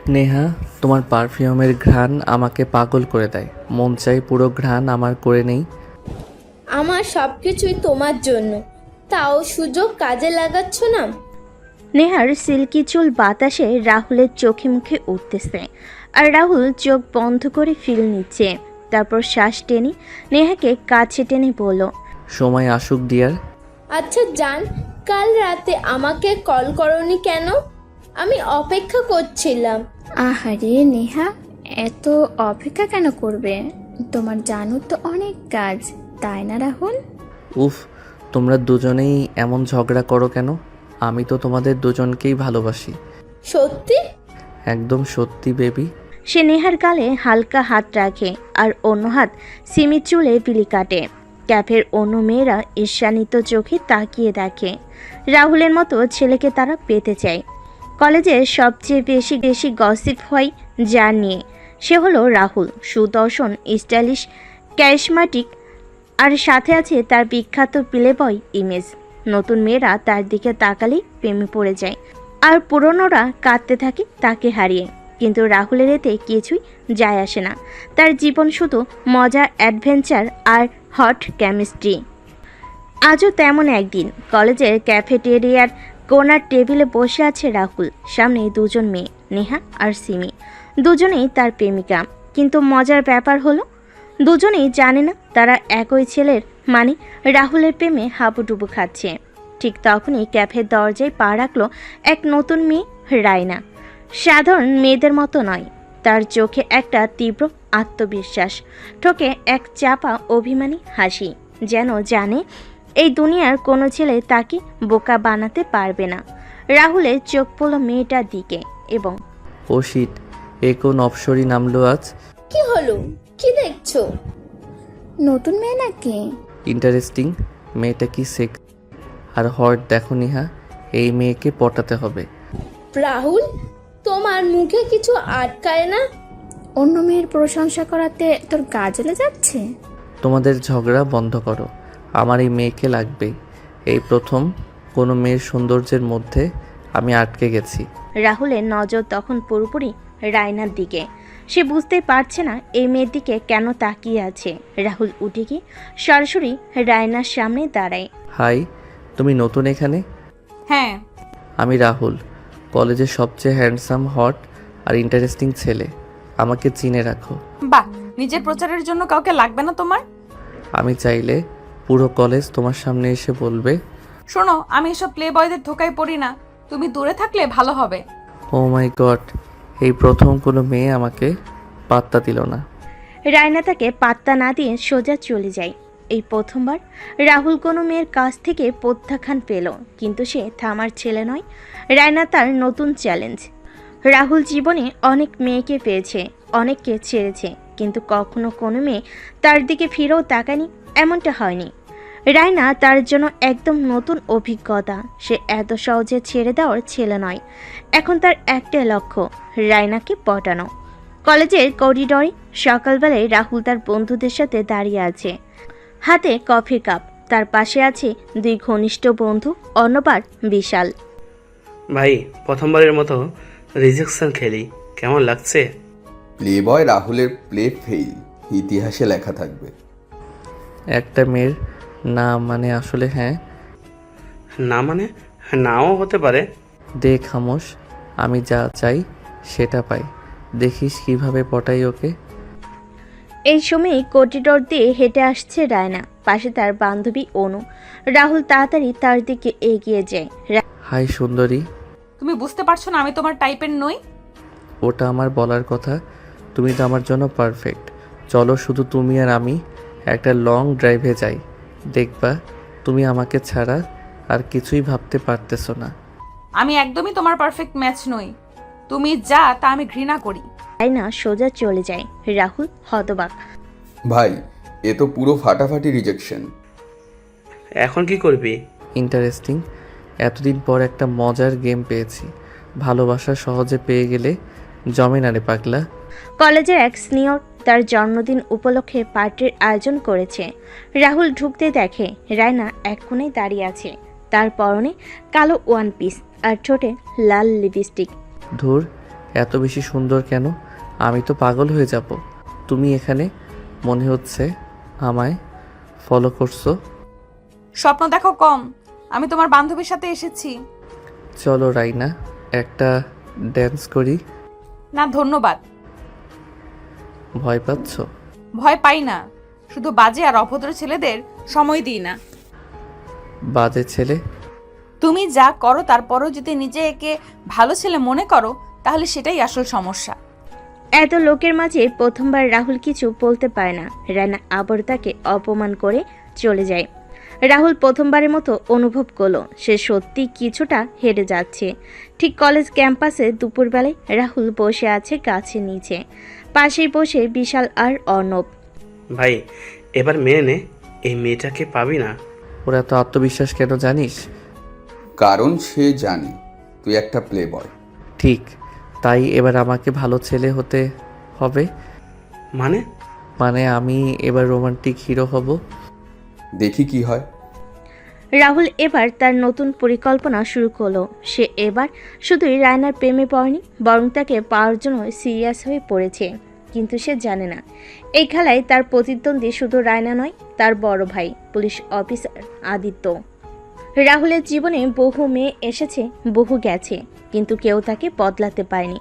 নেহা, তোমার পারফিউমের ঘ্রাণ আমাকে পাগল করে দেয়। মন চাই পুরো ঘ্রাণ আমার করে নেই। আমার সব কিছুই তোমার জন্য, তাও সুযোগ কাজে লাগাচ্ছ না। নেহার সিল্কি চুল বাতাসে রাহুলের চোখে মুখে উঠতেছে, আর রাহুল চোখ বন্ধ করে ফিল নিচ্ছে। তারপর শ্বাস টেনে নেহাকে কাছে টেনে বলল, সময় আসুক ডিয়ার। আচ্ছা জান, কাল রাতে আমাকে কল করনি কেন? আমি অপেক্ষা করছিলাম। আহারে নেহা, এত অপেক্ষা কেন করবে? তোমার জানো তো অনেক কাজ, তাই না রাহুল? উফ, তোমরা দুজনেই এমন ঝগড়া করো কেন? আমি তো তোমাদের দুজনকেই ভালোবাসি। সত্যি? একদম সত্যি বেবি। সে নেহার গালে হালকা হাত রাখে আর অন্য হাত সিমির চুলে বিলি কাটে। ক্যাফের অন্য মেয়েরা ঈর্ষান্বিত চোখে তাকিয়ে দেখে। রাহুলের মতো ছেলেকে তারা পেতে চায়। কলেজে সবচেয়ে বেশি বেশি গসিপ হয় যার নিয়ে, সে হলো রাহুল। সুদর্শন, স্টাইলিশ, ক্যারিশমাটিক, আর সাথে আছে তার বিখ্যাত প্লে বয় ইমেজ। নতুন মেয়েরা তার দিকে তাকালেই প্রেমে পড়ে যায়, আর পুরনোরা কাঁদতে থাকে তাকে হারিয়ে। কিন্তু রাহুলের এতে কিছুই যায় আসে না। তার জীবন শুধু মজা, অ্যাডভেঞ্চার আর হট কেমিস্ট্রি। আজও তেমন একদিন কলেজের ক্যাফেটেরিয়ার কোনার টেবিলে বসে আছে রাহুল। সামনে দুজন মেয়ে, নেহা আর সিমি। দুজনেই তার প্রেমিকা। কিন্তু মজার ব্যাপার হলো দুজনেই জানে না তারা একই ছেলের মানে রাহুলের প্রেমে হাবুডুবু খাচ্ছে। ঠিক তখনই ক্যাফের দরজায় পা রাখলো এক নতুন মেয়ে, রায়না। সাধারণ মেয়েদের মতো নয়, তার চোখে একটা তীব্র আত্মবিশ্বাস, ঠোকে এক চাপা অভিমানী হাসি, যেন জানে এই দুনিয়ার কোনো ছেলে তাকে বোকা বানাতে পারবে না। রাহুলের চোখ পড়ল মেয়েটার দিকে এবং ও শিট, এ কোন অপসরই নামলো আজ। কি হলো? কি দেখছো? নতুন মেয়ে নাকি? ইন্টারেস্টিং। মেয়েটা কি সেক্স আর হট দেখো নেহা, এই মেয়েকে পটাতে হবে। রাহুল, তোমার মুখে কিছু আটকায় না? অন্য মেয়ের প্রশংসা করাতে তোর গা জ্বলে যাচ্ছে? তোমাদের ঝগড়া বন্ধ করো, আমার এই মেয়েকে লাগবেই। এই প্রথম কোনো মেয়ের সৌন্দর্যের মধ্যে আমি আটকে গেছি। রাহুলের নজর তখন পুরোপুরি রায়নার দিকে। সে বুঝতে পারছে না এই মেয়ের দিকে কেন তাকিয়ে আছে। রাহুল উঠে গিয়ে সরাসরি রায়নার সামনে দাঁড়ায়। হাই, তুমি নতুন এখানে? হ্যাঁ। আমি রাহুল, কলেজের সবচেয়ে হ্যান্ডসাম, হট আর ইন্টারেস্টিং ছেলে। আমাকে চিনে রাখো। বাহ, নিজের প্রচারের জন্য কাউকে লাগবে না তোমার? আমি চাইলে পুরো কলেজ তোমার সামনে এসে বলবে। শোনো, আমি এসব প্লে বয়দের ধোকায় পড়ি না, তুমি দূরে থাকলে ভালো হবে। ও মাই গড, এই প্রথম কোনো মেয়ে আমাকে পাত্তা দিল না। রায়না তাকে পাত্তা না দিয়ে সোজা চলে যায়। এই প্রথমবার রাহুল কোনো মেয়ের কাছ থেকে প্রত্যাখ্যান পেল, কিন্তু সে থামার ছেলে নয়। রায়না তার নতুন চ্যালেঞ্জ। রাহুল জীবনে অনেক মেয়েকে পেয়েছে, অনেককে ছেড়েছে, কিন্তু কখনো কোনো মেয়ে তার দিকে ফিরেও তাকায়নি, এমনটা হয়নি। রায়না তার জন্য একদম নতুন অভিজ্ঞতা। সে এত সহজে ছেড়ে দেওয়ার ছেলে নয়। এখন তার একটাই লক্ষ্য, রায়নাকে পটানো। কলেজের করিডরে সকালবেলায় রাহুল তার বন্ধুদের সাথে দাঁড়িয়ে আছে, হাতে কফির কাপ। তার পাশে আছে দুই ঘনিষ্ঠ বন্ধু, অর্ণব, বিশাল। ভাই, প্রথমবারের মতো রিজেকশন খেলি, কেমন লাগছে? প্লে বয় রাহুলের প্লে ফেইল ইতিহাসে লেখা থাকবে। একটা মেয়ের না মানে আসলে হ্যাঁ। না মানে নাও হতে পারে। দে খামোশ, আমি যা চাই সেটা পাই। দেখিস কিভাবে পটাই ওকে। এই সময় করিডর দিয়ে হেঁটে আসছে রায়না, পাশে তার বান্ধবী অনু। রাহুল তাড়াতাড়ি তার দিকে এগিয়ে যায়। হাই সুন্দরী। তুমি বুঝতে পারছো না আমি তোমার টাইপের নই? ওটা আমার বলার কথা, তুমি তো আমার জন্য পারফেক্ট। চলো শুধু তুমি আর আমি একটা লং ড্রাইভে যাই, দেখবা তুমি আমাকে ছাড়া আর কিছুই ভাবতে পারতেছো না। আমি একদমই তোমার পারফেক্ট ম্যাচ নই। তুমি যা তা আমি ঘৃণা করি। রায়না সোজা চলে যায়। রাহুল হতবাক। ভাই, এ তো পুরো ফাটাফাটি রিজেকশন। এখন কি করবি? ইন্টারেস্টিং, এতদিন পর একটা মজার গেম পেয়েছি। ভালোবাসা সহজে পেয়ে গেলে জমে না রে পাগলা। কলেজের এক সিনিয়র তার জন্মদিন উপলক্ষে পার্টির আয়োজন করেছে। রাহুল ঢুকতে দেখে রায়না এক কোণে দাঁড়িয়ে আছে। তার পরনে কালো ওয়ান পিস আর ঠোঁটে লাল লিপস্টিক। ধুর, এত বেশি সুন্দর কেন? আমি তো পাগল হয়ে যাব। তুমি এখানে মনে হচ্ছে আমায় ফলো করছো। স্বপ্ন দেখো কম, আমি তোমার বান্ধবীর সাথে এসেছি। চলো রাইনা, একটা ড্যান্স করি। না ধন্যবাদ। ভয় পাচ্ছ? ভয় পাই না, শুধু বাজে আর অভদ্র ছেলেদের সময় দিই না। বাজে ছেলে? তুমি যা করো তারপরও যদি নিজেকে ভালো ছেলে মনে করো তাহলে সেটাই আসল সমস্যা। এত লোকের মাঝে প্রথমবার রাহুল কিছু বলতে পারে না। রায়না আবার তাকে অপমান করে চলে যায়। রাহুল প্রথমবারের মতো অনুভব করলো সে সত্যি কিছুটা হেরে যাচ্ছে। ঠিক কলেজ ক্যাম্পাসে দুপুরবেলায় রাহুল বসে আছে গাছের নিচে। পাশেই বসে বিশাল আর অর্ণব। ভাই এবার মেনে নে, এই মেয়েটাকে পাবি না। ওরা তো আত্মবিশ্বাস কেন জানিস? কারণ সে জানে তুই একটা প্লে বয়। ঠিক, তাই এবার আমাকে ভালো ছেলে হতে হবে। মানে আমি এবার রোমান্টিক হিরো হব। দেখি কি হয়। রাহুল এবার তার নতুন পরিকল্পনা শুরু করলো। সে এবার শুধুই রায়নার প্রেমে পড়েনি, বরং তাকে পাওয়ার জন্য সিরিয়াস হয়ে পড়েছে। কিন্তু সে জানে না এই খেলায় তার প্রতিদ্বন্দ্বী শুধু রায়না নয়, তার বড় ভাই পুলিশ অফিসার আদিত্য। রাহুলের জীবনে বহু মেয়ে এসেছে, বহু গেছে, কিন্তু কেউ তাকে বদলাতে পারেনি।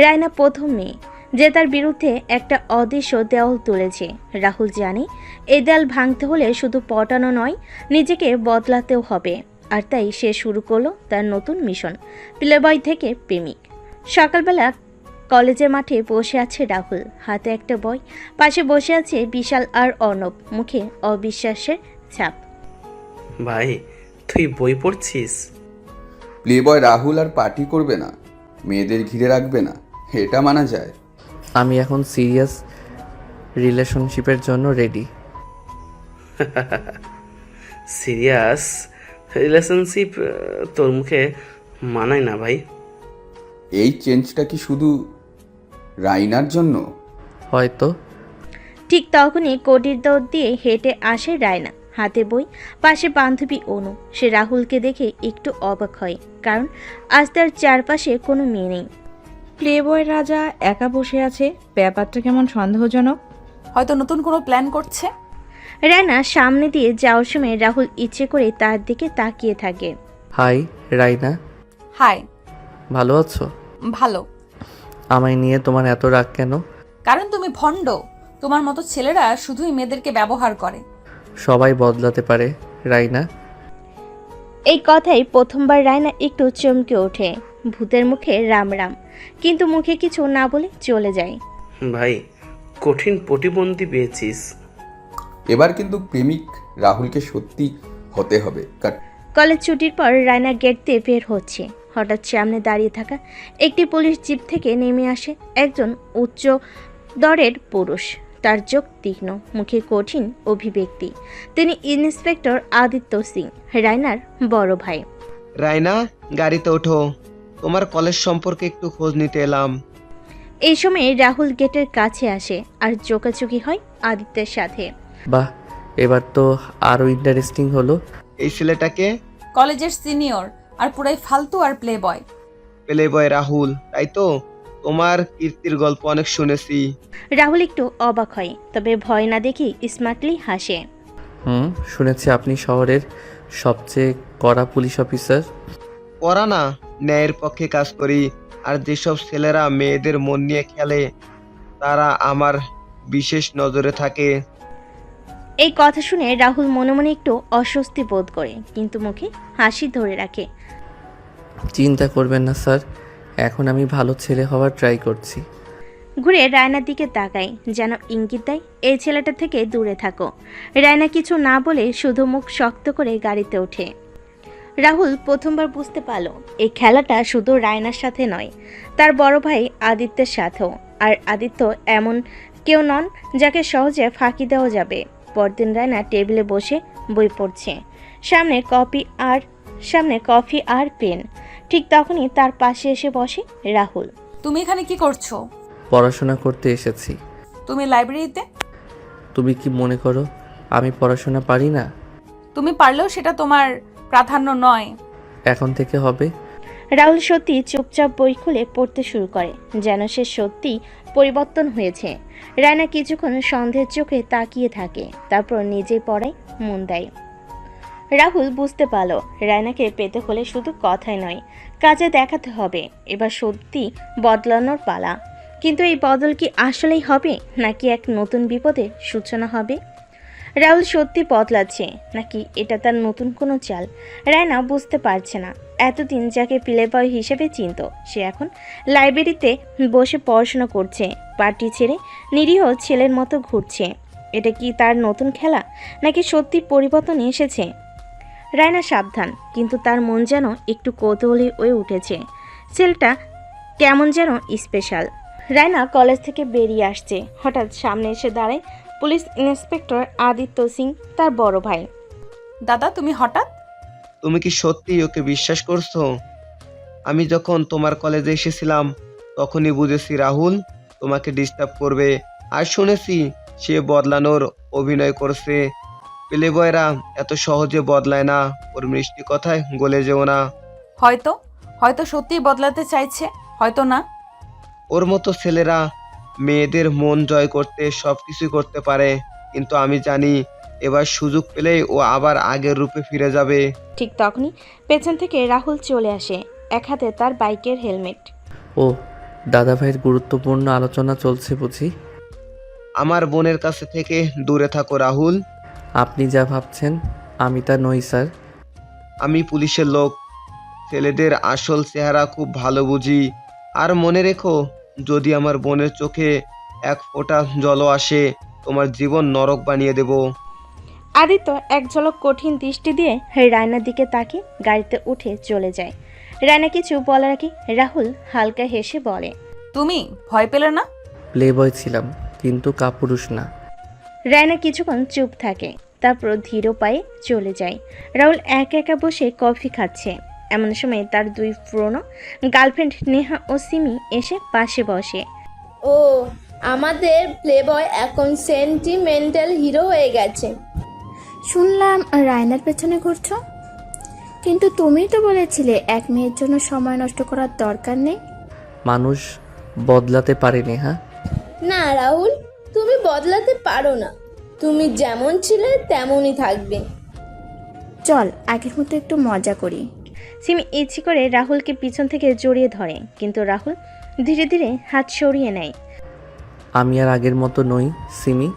রায়না প্রথম মেয়ে যে তার বিরুদ্ধে একটা অদৃশ্য দেওয়াল তুলেছে। রাহুল জানে এই দেয়াল ভাঙতে হলে শুধু পটানো নয়, নিজেকে বদলাতেও হবে। আর তাই সে শুরু করলো তার নতুন মিশন, প্লেবয় থেকে প্রেমিক। সকালবেলা কলেজের মাঠে বসে আছে রাহুল, হাতে একটা বই। পাশে বসে আছে বিশাল আর অর্ণব, মুখে অবিশ্বাসের ছাপ। ভাই তুই বই পড়ছিস? প্লে বয় রাহুল আর পার্টি করবে না, মেয়েদের ঘিরে রাখবে না, এটা মানা যায়? আমি এখন সিরিয়াস রিলেশনশিপের জন্য রেডি। সিরিয়াস রিলেশনশিপ তোর মুখে মানায় না ভাই। এই চেঞ্জটা কি শুধু রাইনার জন্য? হয়তো। ঠিক তখনই করিডোর দিয়ে হেঁটে আসে রায়না, হাতে বই, পাশে বান্ধবী অনু। সে রাহুলকে দেখে একটু অবাক হয়, কারণ আজ তার চারপাশে কোনো মেয়ে নেই। প্লেবয় রাজা একা বসে আছে, ব্যাপারটা কেমন সন্দেহজনক। হয়তো নতুন কোনো প্ল্যান করছে। রায়না সামনে দিয়ে যাওয়ার সময় রাহুল ইচ্ছে করে তার দিকে তাকিয়ে থাকে। হাই রাইনা। হাই। ভালো আছো? ভালো। আমায় নিয়ে তোমার এত রাগ কেন? কারণ তুমি ভণ্ড। তোমার মতো ছেলেরা শুধুই মেয়েদেরকে ব্যবহার করে। সবাই বদলাতে পারে রাইনা। এই কথাই প্রথমবার রায়না একটু চমকে ওঠে। ভূতের মুখে রাম রাম, কিন্তু মুখে কিছু না বলে চলে যায়। ভাই কঠিন প্রতিবন্ধী পেয়েছিস। এবার কিন্তু প্রেমিক রাহুলকে সত্যি হতে হবে। কলেজ ছুটির পর রায়না গেট দিয়ে বের হচ্ছে। হঠাৎ সামনে দাঁড়িয়ে থাকা একটি পুলিশ জিপ থেকে নেমে আসে একজন উচ্চ দরের পুরুষ। তার চোখ তীক্ষ্ণ, মুখে কঠিন অভিব্যক্তি। তিনি ইন্সপেক্টর আদিত্য সিং, রায়নার বড় ভাই। রায়না, গাড়িতে ওঠো, তোমার কলেজ সম্পর্কে একটু খোঁজ নিতে এলাম। এই সময় রাহুল গেটের কাছে আসে আর চোকাচুকি হয় আদিত্যের সাথে। বাহ, এবার তো আরো ইন্টারেস্টিং হলো। এই ছেলেটাকে? কলেজের সিনিয়র আর পুরাই ফালতু আর playboy. Playboy Rahul, তাই তো? তোমার কীর্তির গল্প অনেক শুনেছি। রাহুল একটু অবাক হয়, তবে ভয় না দেখি স্মার্টলি হাসে। শুনেছি আপনি শহরের সবচেয়ে কড়া পুলিশ অফিসার। পড়া না, ন্যায়ের পক্ষে কাজ করি। আর যেসব ছেলেরা মেয়েদের মন নিয়ে খেলে তারা আমার বিশেষ নজরে থাকে। এই কথা শুনে রাহুল মনে মনে একটু অস্বস্তি বোধ করে, কিন্তু মুখে হাসি ধরে রাখে। চিন্তা করবেন না স্যার, এখন আমি ভালো ছেলে হওয়ার ট্রাই করছি। ঘুরে রায়নার দিকে তাকায়, যেন ইঙ্গিত দেয় এই ছেলেটা থেকে দূরে থাকো। রায়না কিছু না বলে শুধু মুখ শক্ত করে গাড়িতে ওঠে। রাহুল প্রথমবার বুঝতে পারল এই খেলাটা শুধু রায়নার সাথে নয়, তার বড় ভাই আদিত্যের সাথেও। আর আদিত্য এমন কেউ নন যাকে সহজে ফাঁকি দেওয়া যাবে। পরদিন রায়না টেবিলে বসে বই পড়ছে, সামনে কফি আর পেন। ঠিক তখনই তার পাশে এসে বসে রাহুল। তুমি এখানে কি করছো? পড়াশোনা করতে এসেছি। তুমি লাইব্রেরিতে? তুমি কি মনে করো আমি পড়াশোনা পারি না? তুমি পারলেও সেটা তোমার প্রাধান্য নয়। এখন থেকে হবে। রাহুল সত্যি চুপচাপ বই খুলে পড়তে শুরু করে, যেন সে সত্যি পরিবর্তন হয়েছে। রায়না কিছুক্ষণ সন্দেহের চোখে তাকিয়ে থাকে, তারপর নিজেই পড়ায় মন দেয়। রাহুল বুঝতে পারল রায়নাকে পেতে হলে শুধু কথাই নয়, কাজে দেখাতে হবে। এবার সত্যি বদলানোর পালা। কিন্তু এই বদল কি আসলেই হবে, নাকি এক নতুন বিপদের সূচনা হবে? রাহুল সত্যি বদলাচ্ছে, নাকি এটা তার নতুন কোনো চাল? রায়না বুঝতে পারছে না। এতদিন যাকে প্লে বয় হিসেবে চিনত, সে এখন লাইব্রেরিতে বসে পড়াশোনা করছে, পার্টি ছেড়ে নিরীহ ছেলের মতো ঘুরছে। এটা কি তার নতুন খেলা, নাকি সত্যি পরিবর্তন এসেছে? রায়না সাবধান, কিন্তু তার মন যেন একটু কৌতূহলী হয়ে উঠেছে। ছেলেটা কেমন যেন স্পেশাল। রায়না কলেজ থেকে বেরিয়ে আসছে, হঠাৎ সামনে এসে দাঁড়ায় পুলিশ ইন্সপেক্টর আদিত্য সিং, তার বড় ভাই। দাদা, তুমি হঠাৎ? তুমি কি সত্যি ওকে বিশ্বাস করছো? আমি যখন তোমার কলেজে এসেছিলাম তখনই বুঝেছি রাহুল তোমাকে ডিস্টার্ব করবে। আর শুনেছি সে বদলানোর অভিনয় করছে। প্লেবয়রা এত সহজে বদলায় না, ওর মিষ্টি কথায় গলে যেও না। হয়তো হয়তো সত্যিই বদলাতে চাইছে, হয়তো না। ওর মতো ছেলেরা মেয়েদের মন জয় করতে সবকিছুই করতে পারে, কিন্তু আমি জানি এবার সুযোগ পেলেই ও আবার আগের রূপে ফিরে যাবে। ঠিক তখনই পেছন থেকে রাহুল চলে আসে, এক হাতে তার বাইকের হেলমেট। ও, দাদা ভাইয়ের গুরুত্বপূর্ণ আলোচনা চলছে বুঝি? আমার বোনের কাছে থেকে দূরে থাকো রাহুল। আপনি যা ভাবছেন আমি তা নই স্যার। আমি পুলিশের লোক, ছেলেদের আসল চেহারা খুব ভালো বুঝি। আর মনে রেখো, যদি আমার বোনের চোখে এক ফোঁটা জলও আসে, তোমার জীবন নরক বানিয়ে দেব। আদিত্য এক ঝলক কঠিন দৃষ্টি দিয়ে রায়নার দিকে তাকিয়ে গাড়িতে উঠে চলে যায়। রায়না কিছু বলার আগে রাহুল হালকা হেসে বলে, তুমি ভয় পেলে না? প্লে বয় ছিলাম, কিন্তু কাপুরুষ না। রায়না কিছুক্ষণ চুপ থাকে, তারপর ধীর পায়ে চলে যায়। রাহুল একা একা বসে কফি খাচ্ছে। এমন সময় তার দুই পুরনো গার্লফ্রেন্ড নেহা ও সিমি এসে পাশে বসে। ও, আমাদের প্লেবয় এখন সেন্টিমেন্টাল হিরো হয়ে গেছে। শুনলাম রায়নার পেছনে ঘুরছো, কিন্তু তুমিই তো বলেছিলে এক মেয়ের জন্য সময় নষ্ট করার দরকার নেই। মানুষ বদলাতে পারে নেহা। না রাহুল, তুমি বদলাতে পারো না। তুমি যেমন ছিলে তেমনই থাকবে। চল আগের মতো একটু মজা করি। সিমি ইচ্ছে করে রাহুলকে পিছন থেকে জড়িয়ে ধরে, কিন্তু রাহুল ধীরে ধীরে হাত সরিয়ে নেয়। আমি আর আগের মতো নই সিমি।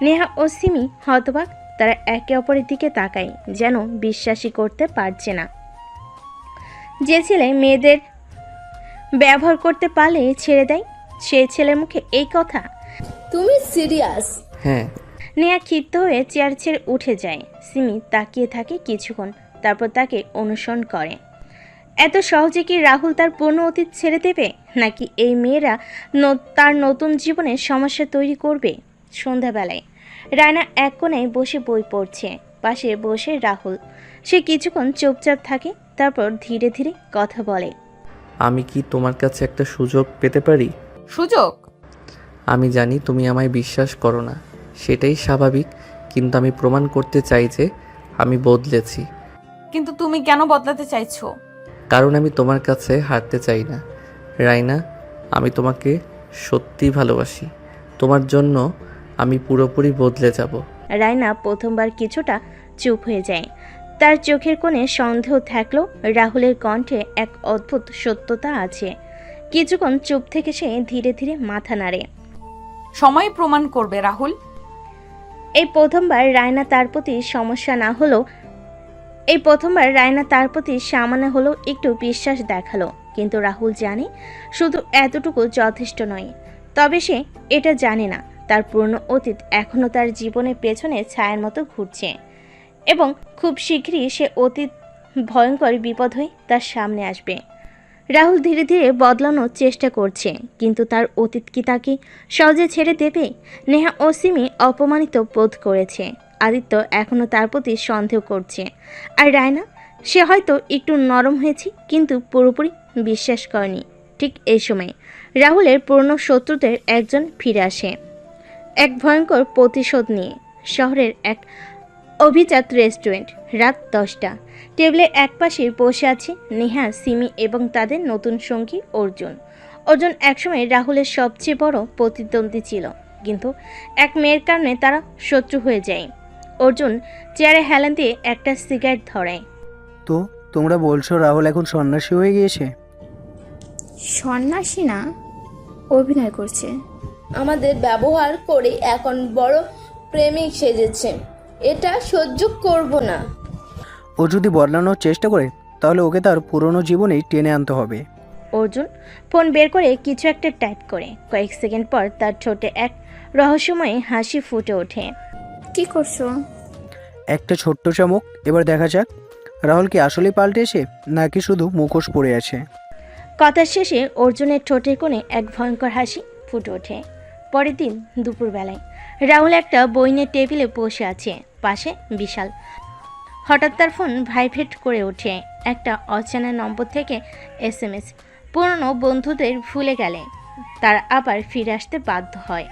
নেহা ও সিমি হতবাক, তারা একে অপরের দিকে তাকায়, যেন বিশ্বাসই করতে পারছে না। যে ছেলে মেয়েদের ব্যবহার করতে পারলে ছেড়ে দেয়, সেই ছেলের মুখে এই কথা। তুমি সিরিয়াস? হ্যাঁ। নেহা ক্ষিপ্ত হয়ে চেয়ার ছেড়ে উঠে যায়। সিমি তাকিয়ে থাকে কিছুক্ষণ, তারপর তাকে অনুসরণ করে। এত সহজে কি রাহুল তার পুরনো অতীত ছেড়ে দেবে, নাকি এই মেয়েরা তার নতুন জীবনে সমস্যা তৈরি করবে? সন্ধ্যাবেলায় রায়না এক কোণায় বসে বই পড়ছে, পাশে বসে রাহুল। সে কিছুক্ষণ চুপচাপ থাকে, তারপর ধীরে ধীরে কথা বলে। আমি কি তোমার কাছে একটা সুযোগ পেতে পারি? সুযোগ? আমি জানি তুমি আমায় বিশ্বাস করো না, সেটাই স্বাভাবিক, কিন্তু আমি প্রমাণ করতে চাই যে আমি বদলেছি। কিন্তু তুমি কেন বদলাতে চাইছো? কারণ আমি তোমার কাছে হারতে চাই না রাইনা। আমি তোমাকে সত্যি ভালোবাসি, তোমার জন্য আমি পুরোপুরি বদলে যাব। রায়না প্রথমবার কিছুটা চুপ হয়ে যায়। তার চোখের কোণে সন্দেহ থাকলেও রাহুলের কণ্ঠে এক অদ্ভুত সত্যতা আছে। কিছুক্ষণ চুপ থেকে সে ধীরে ধীরে মাথা নাড়ে। সময় প্রমাণ করবে রাহুল। এই প্রথমবার রায়না তার প্রতি সামান্য হলেও একটু বিশ্বাস দেখালো, কিন্তু রাহুল জানে শুধু এতটুকু যথেষ্ট নয়। তবে সে এটা জানে না তার পুরনো অতীত এখনও তার জীবনের পেছনে ছায়ার মতো ঘুরছে, এবং খুব শীঘ্রই সে অতীত ভয়ঙ্কর বিপদ হয়ে তার সামনে আসবে। রাহুল ধীরে ধীরে বদলানোর চেষ্টা করছে, কিন্তু তার অতীত কি তাকে সহজে ছেড়ে দেবে? নেহা ও সিমি অপমানিত বোধ করেছে, আদিত্য এখনও তার প্রতি সন্দেহ করছে, আর রায়না, সে হয়তো একটু নরম হয়েছে, কিন্তু পুরোপুরি বিশ্বাস করেনি। ঠিক এই সময় রাহুলের পুরনো শত্রুদের একজন ফিরে আসে, এক ভয়ঙ্কর প্রতিশোধ নিয়ে। শহরের এক অভিজাত রেস্টুরেন্ট, রাত 10টা। টেবিলের একপাশে বসে আছে নেহা, সিমি এবং তাদের নতুন সঙ্গী অর্জুন। অর্জুন একসময় রাহুলের সবচেয়ে বড় প্রতিদ্বন্দ্বী ছিল, কিন্তু এক মেয়ের কারণে তারা শত্রু হয়ে যায়। অর্জুন চেয়ারে হেলান দিয়ে একটা সিগারেট ধরায়। তো তোমরা বলছো রাহুল এখন সন্ন্যাসী হয়ে গিয়েছে? সন্ন্যাসী না, অভিনয় করছে। আমাদের ব্যবহার করে এখন বড় প্রেমিক সেজেছে, এটা সহ্য করব না। ও যদি বদলানোর চেষ্টা করে তাহলে ওকে তার পুরনো জীবনেই টেনে আনতে হবে। অর্জুন ফোন বের করে কিছু একটা টাইপ করে। কয়েক সেকেন্ড পর তার ঠোঁটে এক রহস্যময় হাসি ফুটে ওঠে। কি করছো? একটা ছোট্ট চমক। এবার দেখা যাক রাহুল কি আসলেই পাল্টেছে নাকি শুধু মুখোশ পড়ে আছে। কথার শেষে অর্জুনের ঠোঁটের কোণে এক ভয়ঙ্কর হাসি ফুটে ওঠে। পরের দিন দুপুরবেলায় রাহুল একটা বই নিয়ে টেবিলে বসে আছে, পাশে বিশাল। হঠাৎ তার ফোন ভাইব্রেট করে ওঠে। একটা অচেনা নম্বর থেকে SMS। পুরনো বন্ধুদের ভুলে গেলে তারা আবার ফিরে আসতে বাধ্য হয়।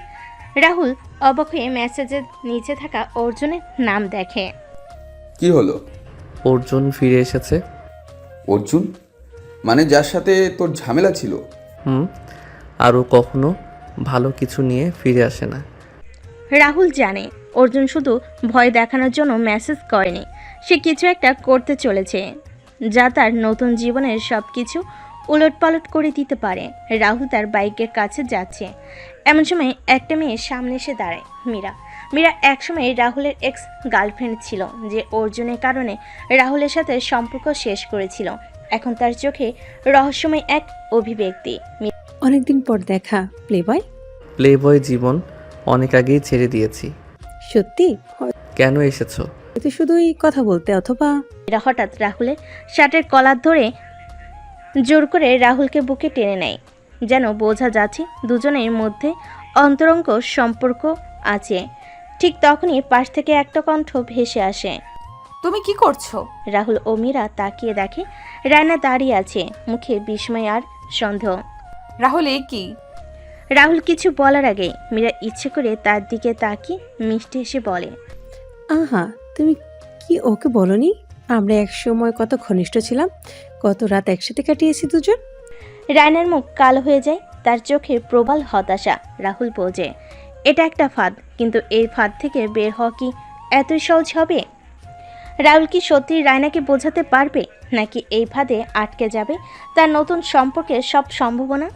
রাহুল অবাক হয়ে মেসেজের নিচে থাকা অর্জুনের নাম দেখে। কি হলো? অর্জুন ফিরে এসেছে। অর্জুন? মানে যার সাথে তোর ঝামেলা ছিল? আরও কখনো ভালো কিছু নিয়ে ফিরে আসে না। রাহুল জানে অর্জুন শুধু ভয় দেখানোর জন্য মেসেজ করেনি, সে কিছু একটা করতে চলেছে যা তার নতুন জীবনের সব কিছু উলটপালট করে দিতে পারে। রাহুল তার বাইকের কাছে যাচ্ছে, এমন সময় একটা মেয়ে সামনে এসে দাঁড়ায়। মীরা একসময় রাহুলের এক্স গার্লফ্রেন্ড ছিল, যে অর্জুনের কারণে রাহুলের সাথে সম্পর্ক শেষ করেছিল। এখন তার চোখে রহস্যময় এক অভিব্যক্তি। অনেকদিন পর দেখা প্লেবয়। প্লেবয় জীবন অনেক আগেই ছেড়ে দিয়েছি। সত্যি? কেন এসেছো? হয়তো শুধুই কথা বলতে, অথবা মীরা হঠাৎ রাহুলের শার্টের কলার ধরে জোর করে রাহুলকে বুকে টেনে নেয়, যেন বোঝা যাচ্ছে দুজনের মধ্যে অন্তরঙ্গ সম্পর্ক আছে। ঠিক তখনই পাশ থেকে একটা কণ্ঠ ভেসে আসে। তুমি কি করছো? রাহুল ও মীরা তাকিয়ে দেখে রায়না দাঁড়িয়ে আছে, মুখে বিস্ময় আর সন্দেহ। রাহুল, এ কি? রাহুল কিছু বলার আগে মীরা ইচ্ছে করে তার দিকে তাকিয়ে মিষ্টি হেসে বলে, আহা, তুমি কি ওকে বলনি আমরা এক সময় কত ঘনিষ্ঠ ছিলাম, কত রাত একসাথে কাটিয়েছি দুজন? রায়নার মুখ কালো হয়ে যায়, তার চোখে প্রবল হতাশা। রাহুল বোঝে এটা একটা ফাঁদ, কিন্তু এই ফাঁদ থেকে বের হওয়া কি এতই সহজ হবে? রাহুল কি সত্যি রায়নাকে বোঝাতে পারবে, নাকি এই ফাঁদে আটকে যাবে তার নতুন সম্পর্কের সব সম্ভাবনা?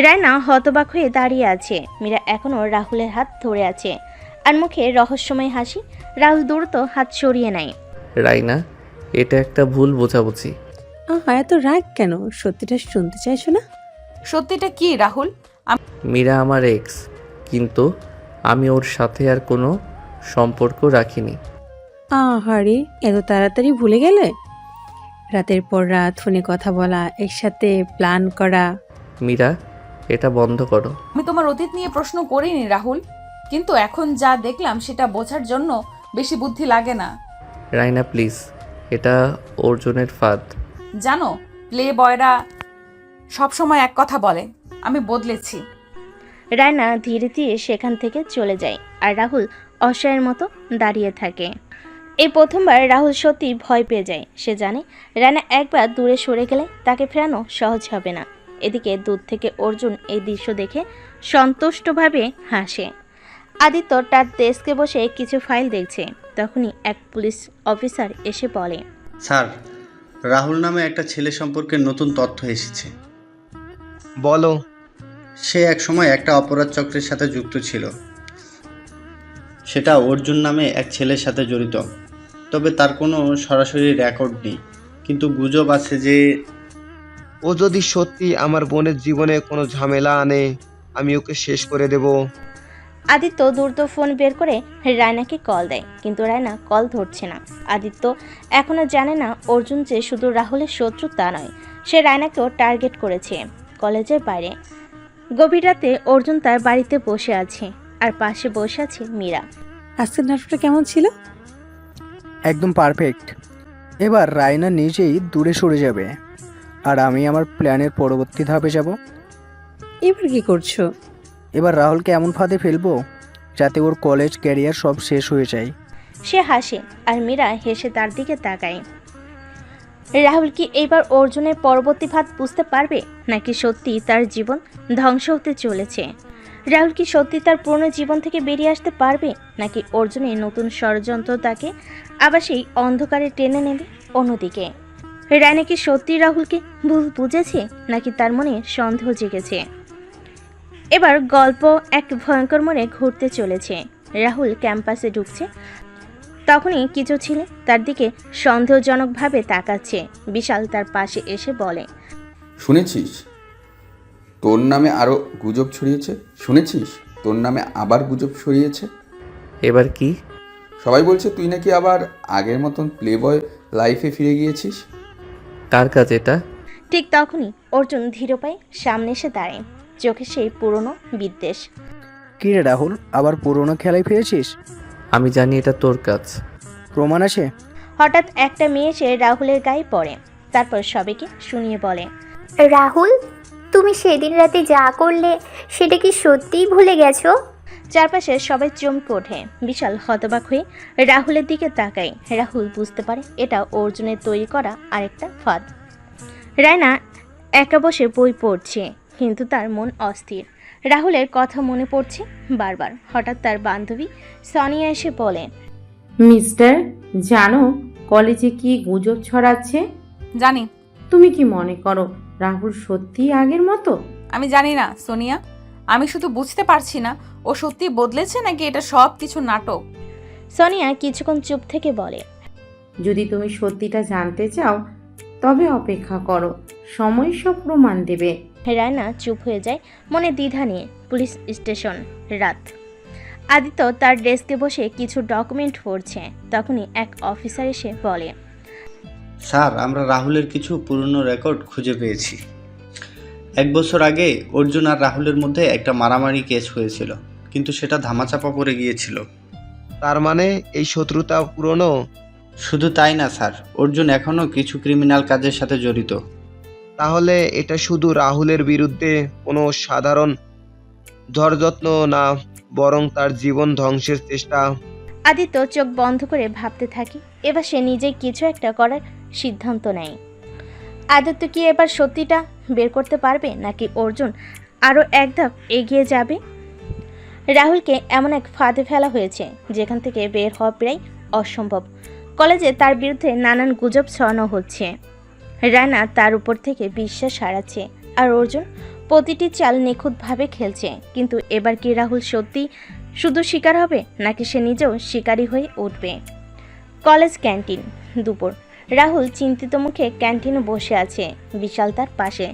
রায়না হতবাক হয়ে দাঁড়িয়ে আছে। মীরা এখনও রাহুলের হাত ধরে আছে, আর মুখে রহস্যময় হাসি। রাহুল দ্রুত হাত সরিয়ে নেয়। রাইনা, এটা একটা ভুল বোঝাবুঝি। আহা, এত রাগ কেন? সত্যিটা শুনতে চাইছো না? সত্যিটা কি রাহুল? মীরা আমার এক্স, কিন্তু আমি ওর সাথে আর কোনো সম্পর্ক রাখিনি। আহারে, এত তাড়াতাড়ি ভুলে গেলে? রাতের পর রাত ফোনে কথা বলা, একসাথে প্ল্যান করা। মীরা, এটা বন্ধ করো। আমি তোমার অতীত নিয়ে প্রশ্ন করিনি রাহুল, কিন্তু এখন যা দেখলাম সেটা বোঝার জন্য বেশি বুদ্ধি লাগে না। রাইনা প্লিজ, এটা অর্জুনের ফাঁদ। জানো, প্লে বয়রা সবসময় এক কথা বলে, আমি বদলেছি। রায়না ধীরে ধীরে সেখান থেকে চলে যায়, আর রাহুল অসহায়ের মতো দাঁড়িয়ে থাকে। এই প্রথমবার রাহুল সত্যি ভয় পেয়ে যায়। সে জানে রায়না একবার দূরে সরে গেলে তাকে ফেরানো সহজ হবে না। এদিকে দূর থেকে অর্জুন এই দৃশ্য দেখে সন্তুষ্টভাবে হাসে। আদিত্য তার ডেস্কে বসে কিছু ফাইল দেখছে। তখনই এক পুলিশ অফিসার এসে বলে, স্যার, রাহুল নামে একটা ছেলে সম্পর্কে নতুন তথ্য এসেছে। বলো। সে এক সময় একটা অপরাধ চক্রের সাথে যুক্ত ছিল। সেটা অর্জুন নামে এক ছেলের সাথে জড়িত, তবে তার কোনো সরাসরি রেকর্ড নেই, কিন্তু গুজব আছে যে ও যদি সত্যি আমার বোনের জীবনে কোনো ঝামেলা আনে, আমি ওকে শেষ করে দেব। আদিত্য দ্রুত ফোন বের করে রায়নাকে কল দেয়, কিন্তু রায়না কল ধরছে না। আদিত্য এখনো জানে না অর্জুন যে শুধু রাহুলের শত্রু তা নয়, সে রায়নাকেও টার্গেট করেছে। কলেজের বাইরে গভীর রাতে অর্জুন তার বাড়িতে বসে আছে, আর পাশে বসে আছে মীরা। আজকের নাটকটা কেমন ছিল? একদম পারফেক্ট। এবার রায়না নিজেই দূরে সরে যাবে, আর আমি আমার প্ল্যানের পরবর্তী ধাপে যাব। এবার কি করছো? এবার রাহুলকে এমন ফাঁদে ফেলবো যাতে ওর কলেজ ক্যারিয়ার সব শেষ হয়ে যায়। সে হাসে আর মীরা হেসে তার দিকে তাকায়। রাহুল কি এবার অর্জুনের পরবর্তী ফাঁদ বুঝতে পারবে, নাকি সত্যি তার জীবন ধ্বংস হতে চলেছে? রাহুল কি সত্যি তার পুরনো জীবন থেকে বেরিয়ে আসতে পারবে, নাকি অর্জুনের নতুন ষড়যন্ত্র তাকে আবার সেই অন্ধকারে টেনে নেবে? অন্যদিকে রায়না কি সত্যি রাহুলকে ভুল বুঝেছে, নাকি তার মনে সন্দেহ জেগেছে? এবার গল্প এক ভয়ঙ্কর মোড়ে ঘুরতে চলেছে। রাহুল ক্যাম্পাসে ঢুকছে, তখনই কিছু ছেলে তার দিকে সন্দেহজনকভাবে তাকাচ্ছে। বিশাল তার পাশে এসে বলে, শুনেছিস তোর নামে আরও গুজব ছড়িয়েছে? শুনেছিস তোর নামে আবার গুজব ছড়িয়েছে? এবার কি? সবাই বলছে তুই নাকি আবার আগের মতন প্লেবয় লাইফে ফিরে গিয়েছিস। কার কাজ এটা? ঠিক তখনই অর্জুন ধীর পায়ে সামনে এসে দাঁড়ায়, চোখে সেই পুরনো বিদ্বেষ। কি রে রাহুল, আবার পুরনো খেলায় ফিরেছিস? আমি জানি এটা তোর কাজ। প্রমাণ আছে? হঠাৎ একটা মেয়ে এসে রাহুলের গায়ে পড়ে, তারপর সবাইকে শুনিয়ে বলে, রাহুল, তুমি সেদিন রাতে যা করলে সেটা কি সত্যিই ভুলে গেছো? চারপাশে সবাই চমকে ওঠে। বিশাল হতবাক হয়ে রাহুলের দিকে তাকায়। রাহুল বুঝতে পারে এটা অর্জুনের তৈরি করা আরেকটা ফাঁদ। রায়না একা বসে বই পড়ছে, কিন্তু তার মন অস্থির। রাহুলের কথা মনে পড়ছে বারবার। হঠাৎ তার বান্ধবী সোনিয়া এসে বলে, মিস্টার, জানো কলেজে কি গুজব ছড়াচ্ছে? জানি। তুমি কি মনে করো রাহুল সত্যি আগের মতো? আমি জানি না সোনিয়া, আমি শুধু বুঝতে পারছি না ও সত্যি বদলেছে নাকি এটা সব কিছু নাটক। সোনিয়া কিছুক্ষণ চুপ থেকে বলে, যদি তুমি সত্যিটা জানতে চাও তবে অপেক্ষা করো, সময় সব প্রমাণ দেবে। রায়না চুপ হয়ে যায়, মনে দ্বিধা নিয়ে। পুলিশ স্টেশন, রাত। আদিত্য তার ডেস্কে বসে কিছু ডকুমেন্ট পড়ছে। তখনই এক অফিসার এসে বলে, স্যার, আমরা রাহুলের কিছু পুরনো রেকর্ড খুঁজে পেয়েছি। 1 বছর আগে অর্জুন আর রাহুলের মধ্যে একটা মারামারি কেস হয়েছিল, কিন্তু সেটা ধামাচাপা পড়ে গিয়েছিল। তার মানে এই শত্রুতা পুরনো? শুধু তাই না স্যার, অর্জুন এখনও কিছু ক্রিমিনাল কাজের সাথে জড়িত। তাহলে এটা শুধু রাহুলের বিরুদ্ধে কোনো সাধারণ ধরযত্ন না, বরং তার জীবন ধ্বংসের চেষ্টা। আদিত্য চোখ বন্ধ করে ভাবতে থাকে। এবার সে নিজেই কিছু একটা করার সিদ্ধান্ত নেয়। আদিত্য কি এবার সত্যিটা বের করতে পারবে, নাকি অর্জুন আরও এক ধাপ এগিয়ে যাবে? রাহুলকে এমন এক ফাঁদে ফেলা হয়েছে যেখান থেকে বের হওয়া প্রায় অসম্ভব। কলেজে তার বিরুদ্ধে নানান গুজব ছড়ানো হচ্ছে। রানা তার উপর থেকে বিশ্বাস হারাচ্ছে, আর অর্জুন প্রতিটি চাল নিখুঁতভাবে খেলছে। কিন্তু এবার কি রাহুল সত্যি শুধু শিকার হবে, নাকি সে নিজেও শিকারী হয়ে উঠবে? কলেজ ক্যান্টিন, দুপুর। রাহুল চিন্তিত মুখে ক্যান্টিনে বসে আছে, বিশাল তার পাশে।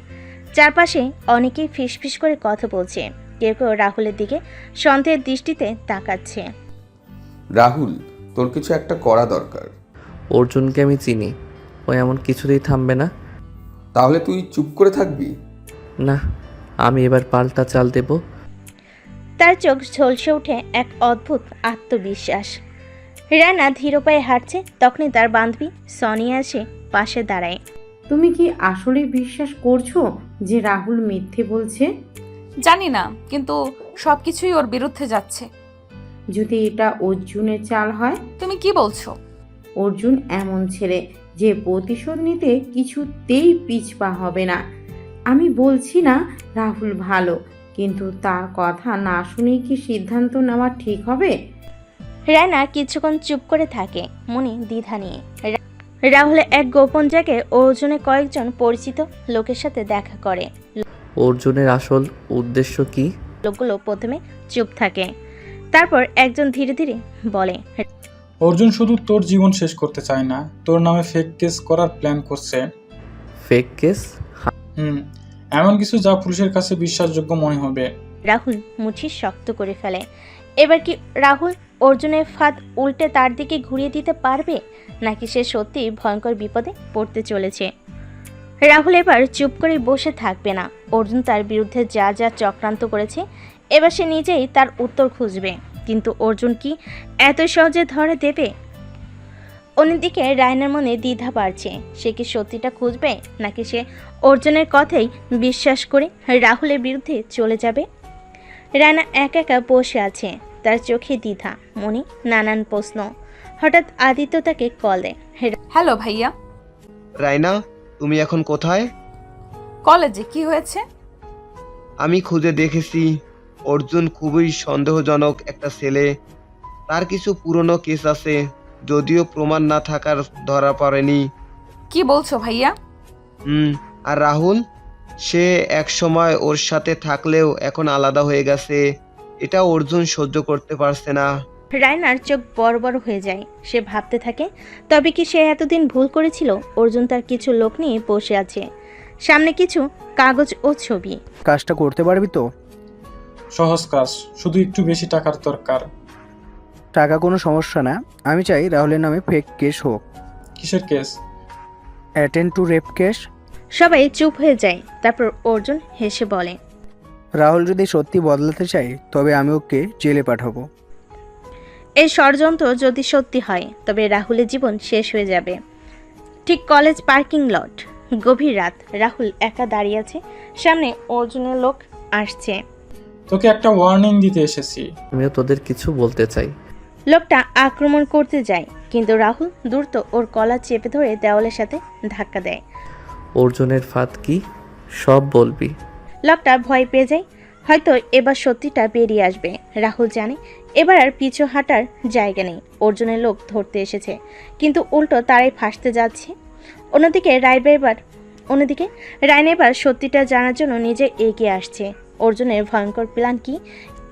চারপাশে অনেকেই ফিসফিস করে কথা বলছে, কেউ কেউ রাহুলের দিকে সন্দেহের দৃষ্টিতে তাকাচ্ছে। রাহুল, তোর কিছু একটা করা দরকার। অর্জুনকে আমি চিনি, ও এমন কিছুতেই থামবে না। তাহলে তুই চুপ করে থাকবি? না, আমি এবার পাল্টা চাল দেব। তার চোখ ঝলসে ওঠে এক অদ্ভুত আত্মবিশ্বাস। রানা ধীর পায়ে হাঁটছে, তখনই তার বান্ধবী সোনিয়া এসে পাশে দাঁড়ায়। তুমি কি আসলে বিশ্বাস করছো যে রাহুল মিথ্যে বলছে? জানি না, কিন্তু সবকিছুই ওর বিরুদ্ধে যাচ্ছে। যদি এটা অর্জুনের চাল হয়? তুমি কি বলছো? অর্জুন এমন ছেলে যে প্রতিশোধ নিতে কিছুতেই পিছপা হবে না। আমি বলছি না রাহুল ভালো, কিন্তু তার কথা না শুনেই কি সিদ্ধান্ত নেওয়া ঠিক হবে? রানা কিছুক্ষণ চুপ করে থাকে, মনে দ্বিধা নিয়ে। রাহুল এক গোপন জায়গায় অর্জুনের কয়েকজন পরিচিত লোকের সাথে দেখা করে। অর্জুনের আসল উদ্দেশ্য কি? লোকগুলো প্রথমে চুপ থাকে, তারপর একজন ধীরে ধীরে বলে, অর্জুন শুধু তোর জীবন শেষ করতে চায় না, তোর নামে ফেক কেস করার প্ল্যান করছে। Fake case? এমন কিছু যা পুলিশের কাছে বিশ্বাসযোগ্য মনে হবে। রাহুল মুঠি শক্ত করে ফেলে। এবার কি রাহুল অর্জুনের ফাঁদ উল্টে তার দিকে ঘুরিয়ে দিতে পারবে, নাকি সে সত্যি ভয়ঙ্কর বিপদে পড়তে চলেছে? রাহুল এবার চুপ করে বসে থাকবে না। অর্জুন তার বিরুদ্ধে যা যা চক্রান্ত করেছে, এবার সে নিজেই তার উত্তর খুঁজবে। কিন্তু অর্জুন কি এত সহজে ধরে দেবে? অন্যদিকে রায়নার মনে দ্বিধা বাড়ছে। সে কি সত্যিটা খুঁজবে, নাকি সে অর্জুনের কথাই বিশ্বাস করে রাহুলের বিরুদ্ধে চলে যাবে? রায়না একা একা বসে আছে, তার চোখে দ্বিধা, মনে নানান প্রশ্ন। হঠাৎ আদিত্য তাকে কল দেয়। হ্যালো ভাইয়া। রাইনা, তুমি এখন কোথায়? কলেজে। কি হয়েছে? আমি খুঁজে দেখেছি, অর্জুন খুবই সন্দেহজনক একটা ছেলে। তার কিছু পুরনো কেস আছে, যদিও প্রমাণ না থাকার ধরা পড়েনি। কি বলছো ভাইয়া? আর রাহুল, সে এক সময় ওর সাথে থাকলেও এখন আলাদা হয়ে গেছে। এটা অর্জুন সহ্য করতে পারছে না। রায়নার চোখ বড় বড় হয়ে যায়। সে ভাবতে থাকে, তবে কি সে এতদিন ভুল করেছিল? অর্জুন তার কিছু লোক নিয়ে বসে আছে, সামনে কিছু কাগজ ও ছবি। কাজটা করতে পারবি তো? সহজ কাজ, শুধু একটু বেশি টাকার দরকার। টাকা কোনো সমস্যা না, আমি চাই রাহুলের নামে ফেক কেস হোক। কিসের case? Attend two rape case. সবাই চুপ হয়ে যায়। তারপর অর্জুন হেসে বলে, রাহুল যদি সত্যি বদলাতে চায় তবে আমি ওকে জেলে পাঠাবো। এই ষড়যন্ত্র যদি সত্যি হয় তবে রাহুলের জীবন শেষ হয়ে যাবে। ঠিক কলেজ পার্কিং লট, গভীর রাত। রাহুল একা দাঁড়িয়ে আছে, সামনে অর্জুনের লোক আসছে। তোকে একটা ওয়ার্নিং দিতে এসেছি। আমিও তোদের কিছু বলতে চাই। লোকটা আক্রমণ করতে যায়, কিন্তু রাহুল দ্রুত ওর কলা চেপে ধরে দেওয়ালের সাথে ধাক্কা দেয়। অর্জুনের ফাঁদ কি সব বলবি? লোকটা ভয় পেয়ে যায়, হয়তো এবার সত্যিটা বেরিয়ে আসবে। রাহুল জানে এবার আর পিছু হাঁটার জায়গা নেই। অর্জুনের লোক ধরতে এসেছে, কিন্তু উল্টো তারাই ফাঁসতে যাচ্ছে। অন্যদিকে রায়না এবার সত্যিটা জানার জন্য নিজে এগিয়ে আসছে। অর্জুনের ভয়ঙ্কর প্ল্যান কি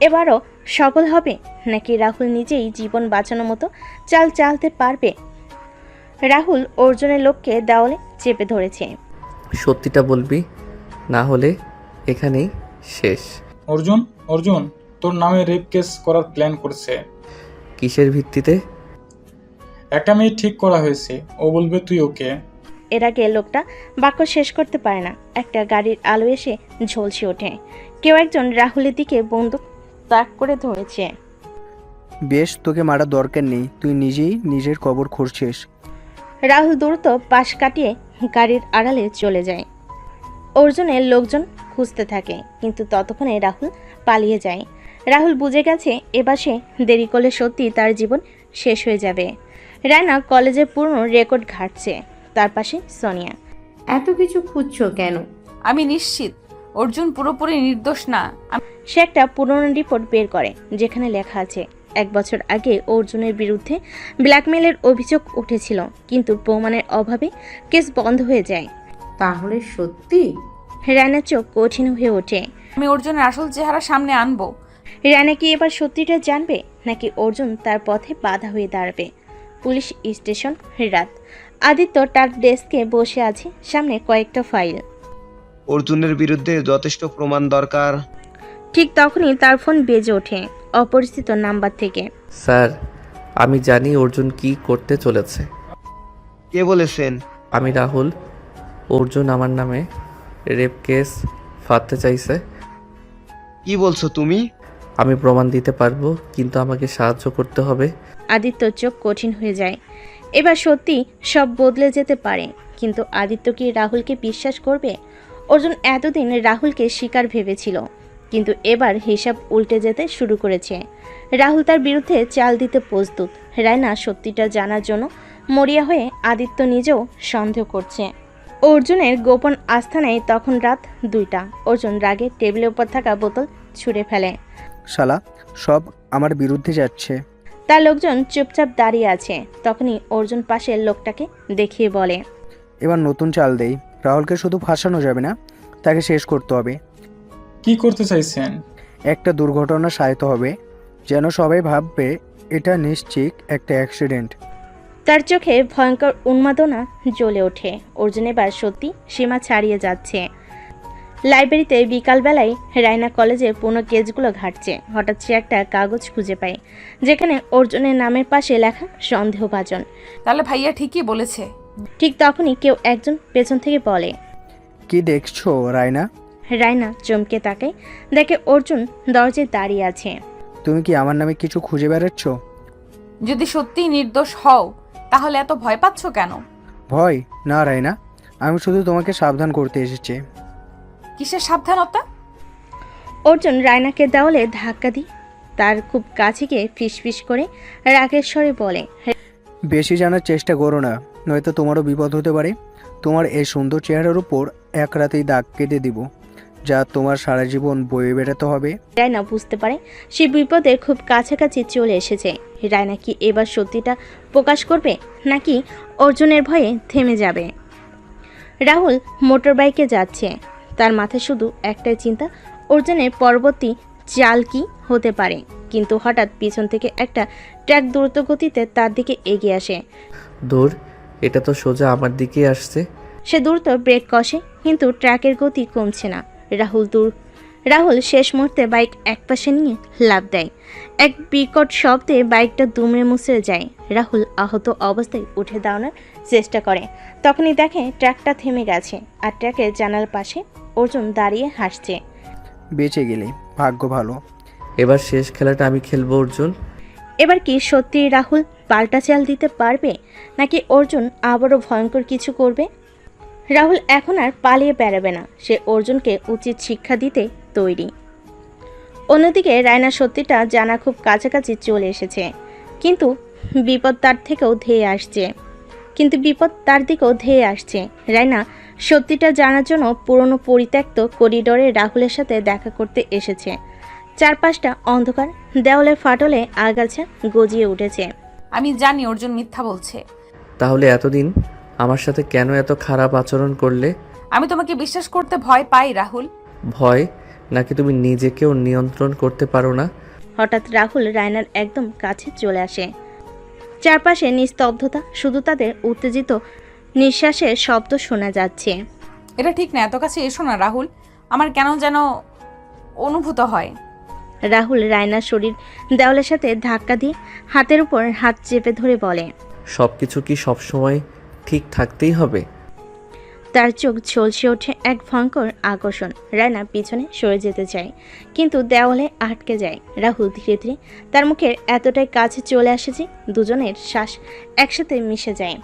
এবারও সফল হবে, নাকি রাহুল নিজেই জীবন বাঁচানোর মতো চাল চালতে পারবে? রাহুল অর্জুনের লোককে দেওয়ালে চেপে ধরেছে। সত্যিটা বলবি, না হলে এখানেই শেষ। অর্জুন, অর্জুন তোর নামে রেপ কেস করার প্ল্যান করছে। কিসের ভিত্তিতে? একটা মেয়ে ঠিক করা হয়েছে, ও বলবে তুই ওকে। এর আগে লোকটা বাক্য শেষ করতে পারে না, একটা গাড়ির আলো এসে ঝলসে ওঠে। কেউ একজন রাহুলের দিকে বন্দুক তাক করে ধরেছে। বেশ, তোকে মারার দরকার নেই, তুই নিজেই নিজের কবর খুঁড়ছিস। রাহুল দ্রুত পাশ কাটিয়ে গাড়ির আড়ালে চলে যায়। অর্জুনের লোকজন খুঁজতে থাকে, কিন্তু ততক্ষণে রাহুল পালিয়ে যায়। রাহুল বুঝে গেছে এবার সে দেরি করলে সত্যি তার জীবন শেষ হয়ে যাবে। রায়না কলেজের পুরনো রেকর্ড ঘাটছে, তার পাশে সোনিয়া। এত কিছু খুঁজছো কেন? আমি নিশ্চিত অর্জুন পুরোপুরি নির্দোষ না। সে একটা পুরনো রিপোর্ট বের করে, যেখানে লেখা আছে 1 বছর আগে অর্জুনের বিরুদ্ধে ব্ল্যাকমেলের অভিযোগ উঠেছিল, কিন্তু প্রমাণের অভাবে কেস বন্ধ হয়ে যায়। তাহলে সত্যি? রায়নার চোখ কঠিন হয়ে ওঠে। আমি অর্জুনের আসল চেহারা সামনে আনবো। রায়না কি এবার সত্যিটা জানবে, নাকি অর্জুন তার পথে বাধা হয়ে দাঁড়াবে? পুলিশ স্টেশন, রাত। আদিত্য তার ডেস্কে বসে আছে, সামনে কয়েকটা ফাইল। অর্জুনের বিরুদ্ধে যথেষ্ট প্রমাণ দরকার। ঠিক তখনই তার ফোন বেজে ওঠে, অপরিচিত নাম্বার থেকে। স্যার, আমি জানি অর্জুন কি করতে চলেছে। কে বলেছেন? আমি রাহুল। অর্জুন আমার নামে রেপ কেস ফাঁদতে চাইছে। কি বলছো তুমি? আমি প্রমাণ দিতে পারবো, কিন্তু আমাকে সাহায্য করতে হবে। আদিত্যর চোখ কঠিন হয়ে যায়। এবার সত্যি সব বদলে যেতে পারে, কিন্তু আদিত্য কি রাহুলকে বিশ্বাস করবে? অর্জুন এতদিন রাহুলকে শিকার ভেবেছিল, কিন্তু এবার হিসাব উল্টে যেতে শুরু করেছে। রাহুল তার বিরুদ্ধে চাল দিতে প্রস্তুত। রায়না সত্যিটা জানার জন্য মরিয়া হয়ে আদিত্য নিজেও সন্দেহ করছে। অর্জুনের গোপন আস্থানায় তখন রাত 2টা। অর্জুন রাগে টেবিলের উপর থাকা বোতল ছুঁড়ে ফেলে। শালা, সব আমার বিরুদ্ধে যাচ্ছে। তার লোকজন চুপচাপ দাঁড়িয়ে আছে। তখনই অর্জুন পাশের লোকটাকে দেখিয়ে বলে, এবার নতুন চাল দেই। রাহুলকে শুধু ফাঁসানো যাবে না, তাকে শেষ করতে হবে। কি করতে চাইছেন? একটা দুর্ঘটনা সাহিত্য হবে, যেন সবাই ভাববে এটা নিশ্চিত একটা অ্যাক্সিডেন্ট। তার চোখে ভয়ঙ্কর উন্মাদনা জ্বলে ওঠে। অর্জুন এবার সত্যি সীমা ছাড়িয়ে যাচ্ছে। লাইব্রেরিতে বিকালবেলায় রায়না কলেজে পুরনো কেসগুলো ঘাটছে। হঠাৎ সে একটা কাগজ খুঁজে পায়, যেখানে অর্জুনের নামের পাশে লেখা সন্দেহভাজন। তাহলে ভাইয়া ঠিকই বলেছে। ঠিক তখনই কেউ একজন পেছন থেকে বলে, কি দেখছো রায়না? রায়না চমকে তাকায়, দেখে অর্জুন দরজায় দাঁড়িয়ে আছে। তুমি কি আমার নামে কিছু খুঁজে বেড়াচ্ছ? যদি সত্যিই নির্দোষ হও তাহলে এত ভয় পাচ্ছ কেন? ভয় না রায়না, আমি শুধু তোমাকে সাবধান করতে এসেছি। কিসের সাবধানতা? অর্জুন রায়নাকে দেওয়ালে ধাক্কা দিয়ে তার খুব কাছে গিয়ে ফিসফিস করে রাগের স্বরে বলে, বেশি জানার চেষ্টা করো না, নয়তো তোমারও বিপদ হতে পারে। তোমার এই সুন্দর চেহারার উপর এক রাতেই দাগ কেটে দিব, যা তোমার সারা জীবন বয়ে বেড়াতে হবে। রায়না বুঝতে পারে সে বিপদের খুব কাছাকাছি চলে এসেছে। রায়না কি এবার সত্যিটা প্রকাশ করবে, নাকি অর্জুনের ভয়ে থেমে যাবে? রাহুল মোটর বাইকে যাচ্ছে, তার মাথায় শুধু একটাই চিন্তা, অর্জুনের পরবর্তী চাল কি হতে পারে। কিন্তু হঠাৎ পিছন থেকে একটা ট্রাক দ্রুত গতিতে তার দিকে এগিয়ে আসে। দূর, এটা তো সোজা আমার দিকেই আসছে। সে দ্রুত ব্রেক কষে, কিন্তু ট্রাকের গতি কমছে না। রাহুল শেষ মুহূর্তে বাইক একপাশে নিয়ে লাফ দেয়। এক বিকট শব্দে বাইকটা দুমড়ে মুচড়ে যায়। রাহুল আহত অবস্থায় উঠে দাঁড়ানোর চেষ্টা করে, তখনই দেখে ট্রাকটা থেমে গেছে, আর ট্রাকের জানালার পাশে অর্জুন দাঁড়িয়ে হাসছে। বেঁচে গেলে ভাগ্য ভালো। এবার শেষ খেলাটা আমি খেলবো অর্জুন। এবার কি সত্যি রাহুল পাল্টা চাল দিতে পারবে, নাকি অর্জুন আবারও ভয়ঙ্কর কিছু করবে? রাহুল এখন আর পালিয়ে বেড়াবে না, সে অর্জুনকে উচিত শিক্ষা দিতে তৈরি। অন্যদিকে রায়না সত্যিটা জানা খুব কাছাকাছি চলে এসেছে, কিন্তু বিপদ তার দিকেও ধেয়ে আসছে। রায়না সত্যিটা জানার জন্য পুরনো পরিত্যক্ত করিডোরে রাহুলের সাথে দেখা করতে এসেছে। চারপাশটা অন্ধকার, দেওয়ালের ফাটলে আগাছা গজিয়ে উঠেছে। আমি জানি অর্জুন মিথ্যা বলছে। তাহলে এতদিন আমার সাথে কেন এত খারাপ আচরণ করলে? আমি তোমাকে বিশ্বাস করতে ভয় পাই রাহুল। ভয়, নাকি তুমি নিজেকেও নিয়ন্ত্রণ করতে পারো না? হঠাৎ রাহুল রায়নার একদম কাছে চলে আসে। চারপাশে নিস্তব্ধতা, শুধু তাদের উত্তেজিত নিঃশ্বাসের শব্দ শোনা যাচ্ছে। এটা ঠিক না, এত কাছে এসো না রাহুল, আমার কেন যেন অনুভূত হয়। রাহুল রায়নার শরীর দেওয়ালের সাথে ধাক্কা দিয়ে হাতের উপর হাত চেপে ধরে বলে, সবকিছু কি সবসময় ঠিক থাকতেই হবে? তার চোখ ঝলসে ওঠে এক ভয়ঙ্কর আকর্ষণ। রায়না পিছনে সরে যেতে চায়, কিন্তু দেওয়ালে আটকে যায়। রাহুল ধীরে ধীরে তার মুখের এতটাই কাছে চলে আসে যে দুজনের শ্বাস একসাথে মিশে যায়।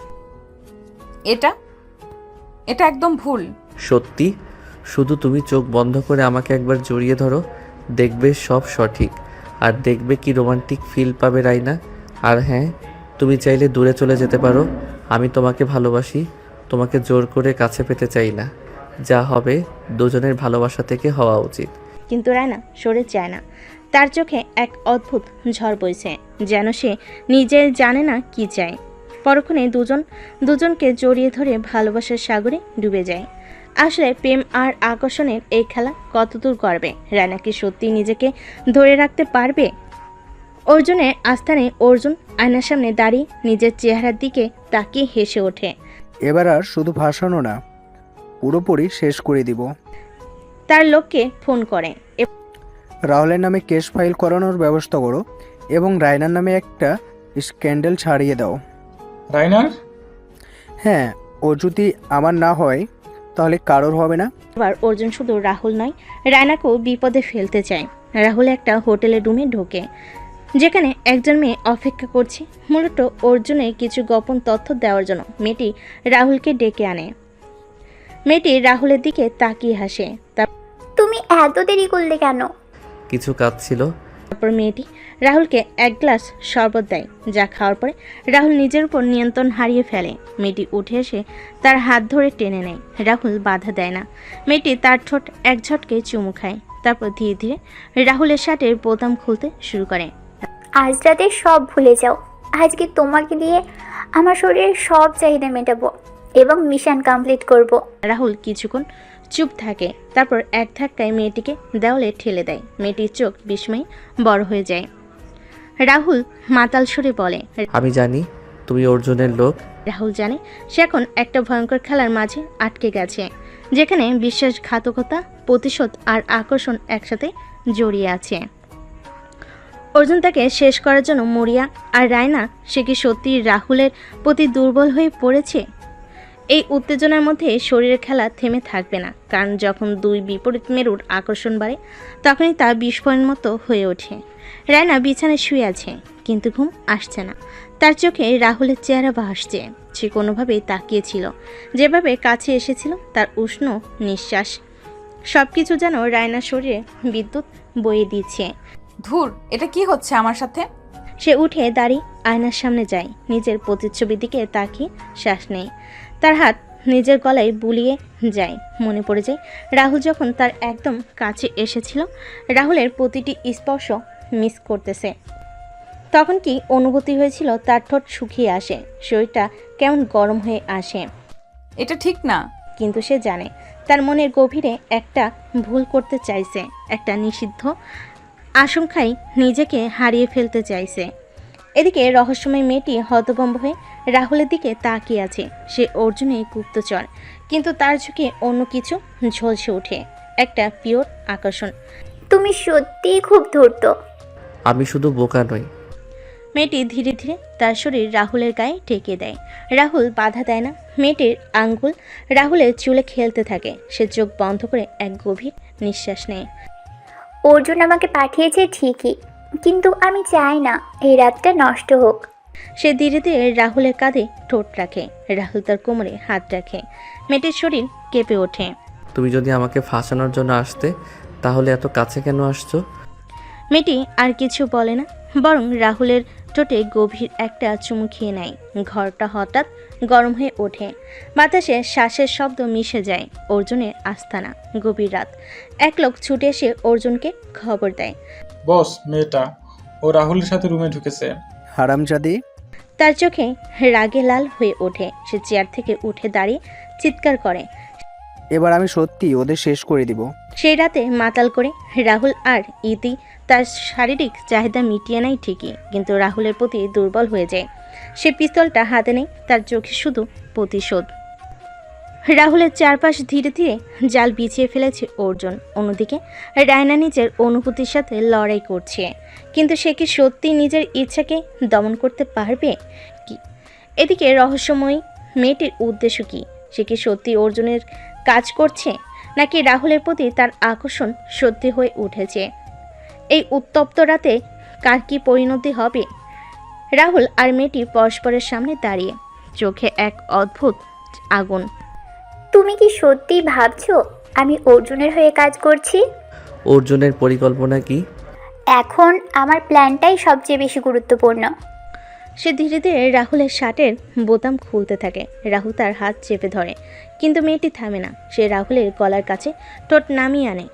এটা একদম ভুল। সত্যি, শুধু তুমি চোখ বন্ধ করে আমাকে একবার জড়িয়ে ধরো, দেখবে সব সঠিক, আর দেখবে কি রোমান্টিক ফিল পাবে রাইনা। আর হ্যাঁ, তুমি চাইলে দূরে চলে যেতে পারো, আমি তোমাকে ভালোবাসি, তোমাকে জোর করে কাছে পেতে চাই না। যা হবে দুজনের ভালোবাসা থেকে হওয়া উচিত। কিন্তু রায়না সরে যায় না, তার চোখে এক অদ্ভুত ঝড় বইছে, যেন সে নিজে জানে না কি চায়। পরক্ষণে দুজনকে জড়িয়ে ধরে ভালোবাসার সাগরে ডুবে যায়। আসলে প্রেম আর আকর্ষণের এই খেলা কতদূর করবে? রায়না কি সত্যি নিজেকে ধরে রাখতে পারবে? অর্জুনের আস্থানে অর্জুন আয়নার সামনে দাঁড়িয়ে নিজের চেহারার দিকে তাকিয়ে হেসে ওঠে। এবার আর শুধু ভাসানো না, পুরোপুরি শেষ করে দিব। তার লোককে ফোন করে, রাহুলের নামে কেস ফাইল করানোর ব্যবস্থা করো এবং রায়নার নামে একটা স্ক্যান্ডেল ছাড়িয়ে দাও। রাইনার? হ্যাঁ, ও যদি আমার না হয় তাহলে কারোর হবে না। এবার অর্জুন শুধু রাহুল নয়, রায়নাকেও বিপদে ফেলতে চায়। রাহুল একটা হোটেলের রুমে ঢোকে, যেখানে একজন মেয়ে অপেক্ষা করছে, মূলত অর্জুনের কিছু গোপন তথ্য দেওয়ার জন্য। মেয়েটি রাহুলকে ডেকে আনে। মেয়েটি রাহুলের দিকে তাকিয়ে হাসে। তুমি এত দেরি করলে কেন? কিছু কাজ ছিল। তারপর মেয়েটি রাহুলকে এক গ্লাস শরবত দেয়, যা খাওয়ার পরে রাহুল নিজের উপর নিয়ন্ত্রণ হারিয়ে ফেলে। মেয়েটি উঠে এসে তার হাত ধরে টেনে নেয়। রাহুল বাধা দেয় না। মেয়েটি তার ঠোঁট এক ঝটকে চুমু খায়, তারপর ধীরে ধীরে রাহুলের শার্টের বোতাম খুলতে শুরু করে। আজ রাতে সব ভুলে যাও, আজকে তোমাকে দিয়ে আমার শরীরের সব চাহিদা মেটাবো এবং মিশন কমপ্লিট করব। রাহুল কিছুক্ষণ চুপ থাকে, তারপর এক ধাক্কায় মেয়েটিকে দেওয়ালে ঠেলে দেয়। মেয়েটির চোখ বিস্ময়ে বড় হয়ে যায়। রাহুল মাতাল সুরে বলে, আমি জানি তুমি অর্জুনের লোক। রাহুল জানে সে এখন একটা ভয়ঙ্কর খেলার মাঝে আটকে গেছে, যেখানে বিশ্বাসঘাতকতা, প্রতিশোধ আর আকর্ষণ একসাথে জড়িয়ে আছে। অর্জুন তাকে শেষ করার জন্য মরিয়া, আর রায়না সে কি সত্যি রাহুলের প্রতি দুর্বল হয়ে পড়েছে? এই উত্তেজনার মধ্যে শরীরের খেলা থেমে থাকবে না, কারণ যখন দুই বিপরীত মেরুর আকর্ষণ বাড়ে তখনই তা বিস্ফোরণের মতো হয়ে ওঠে। রায়না বিছানায় শুয়ে আছে, কিন্তু ঘুম আসছে না। তার চোখে রাহুলের চেহারা ভাসছে। সে কোনোভাবেই তাকিয়েছিল, যেভাবে কাছে এসেছিল তার উষ্ণ নিঃশ্বাস, সবকিছু যেন রায়নার শরীরে বিদ্যুৎ বয়ে দিচ্ছে। ধুর, এটা কি হচ্ছে আমার সাথে? সে উঠে দাঁড়িয়ে আয়নার সামনে যায়, নিজের প্রতিচ্ছবির দিকে তাকিয়ে শ্বাস নেয়। তার হাত নিজের গলায় বুলিয়ে যায়। মনে পড়ে যায় রাহুল যখন তার একদম কাছে এসেছিল, রাহুলের প্রতিটি স্পর্শ মিস করতেছে। তখন কি অনুভূতি হয়েছিল? তার ঠোঁট শুকিয়ে আসে, শরীরটা কেমন গরম হয়ে আসে। এটা ঠিক না। কিন্তু সে জানে তার মনের গভীরে একটা ভুল করতে চাইছে, একটা নিষিদ্ধ আশঙ্কায় নিজেকে হারিয়ে ফেলতে চাইছে। এদিকে রহস্যময় মেয়েটি হতভম্ব হয়ে রাহুলের দিকে তাকিয়ে আছে। সে অর্জুনের গুপ্তচর, কিন্তু তার চোখে অন্য কিছু ঝলসে ওঠে, একটা পিওর আকর্ষণ। তুমি সত্যিই খুব ধূর্ত। আমি শুধু বোকা নই। মেয়েটি ধীরে ধীরে তার শরীর রাহুলের গায়ে টেকে দেয়। রাহুল বাধা দেয় না। মেয়েটির আঙ্গুল রাহুলের চুলে খেলতে থাকে। সে চোখ বন্ধ করে এক গভীর নিঃশ্বাস নেয়। অর্জুন আমাকে পাঠিয়েছে ঠিকই, কিন্তু আমি চাই না এই রাতটা নষ্ট হোক। সে ধীরে ধীরে রাহুলের কাঁধে ঠোঁট রাখে। রাহুল তার কোমরে হাত রাখে। মেয়েটির শরীর কেঁপে ওঠে। তুমি যদি আমাকে ফাঁসানোর জন্য আসতে, তাহলে এত কাছে কেন আসছো? মেয়েটি আর কিছু বলে না, বরং রাহুলের ঠোঁটে গভীর একটা চুমু খেয়ে নেয়। ঘরটা হঠাৎ গরম হয়ে ওঠে। বাতাসে শ্বাসের শব্দ মিশে যায়। অর্জুনের আস্তানা, গভীর রাত। এক লোক ছুটে এসে অর্জুনকে খবর দেয়। বস, মেয়েটা ও রাহুলের সাথে রুমে ঢুকেছে। হারামজাদি! তার চোখে রাগে লাল হয়ে ওঠে। সে চেয়ার থেকে উঠে দাঁড়িয়ে চিৎকার করে। এবার আমি সত্যি ওদের শেষ করে দিব। সেই রাতে মাতাল করে রাহুল আর ইতি তার শারীরিক চাহিদা মিটিয়ে নেয় ঠিকই, কিন্তু রাহুলের প্রতি দুর্বল হয়ে যায়। সে পিস্তলটা হাতে নেয়, তার চোখে শুধু প্রতিশোধ। রাহুলের চারপাশ ধীরে ধীরে জাল বিছিয়ে ফেলেছে অর্জুন। অন্যদিকে রায়না নিজের অনুভূতির সাথে লড়াই করছে, কিন্তু সে কি সত্যি নিজের ইচ্ছাকে দমন করতে পারবে কি? এদিকে রহস্যময়ী মেয়েটির উদ্দেশ্য কি? সে কি সত্যি অর্জুনের কাজ করছে, নাকি রাহুলের প্রতি তার আকর্ষণ সত্যি হয়ে উঠেছে? এই উত্তপ্ত রাতে কার কি পরিণতি হবে? রাহুল আর মেয়েটি পরস্পরের সামনে দাঁড়িয়ে, চোখে এক অদ্ভুত আগুন। তুমি কি সত্যি ভাবছো আমি অর্জুনের হয়ে কাজ করছি? অর্জুনের পরিকল্পনা কি? এখন আমার প্ল্যানটাই সবচেয়ে বেশি গুরুত্বপূর্ণ। সে ধীরে ধীরে রাহুলের শার্টের বোতাম খুলতে থাকে। রাহুল তার হাত চেপে ধরে, কিন্তু মেয়েটি থামে না। সে রাহুলের গলার কাছে ঠোঁট নামিয়ে আনে।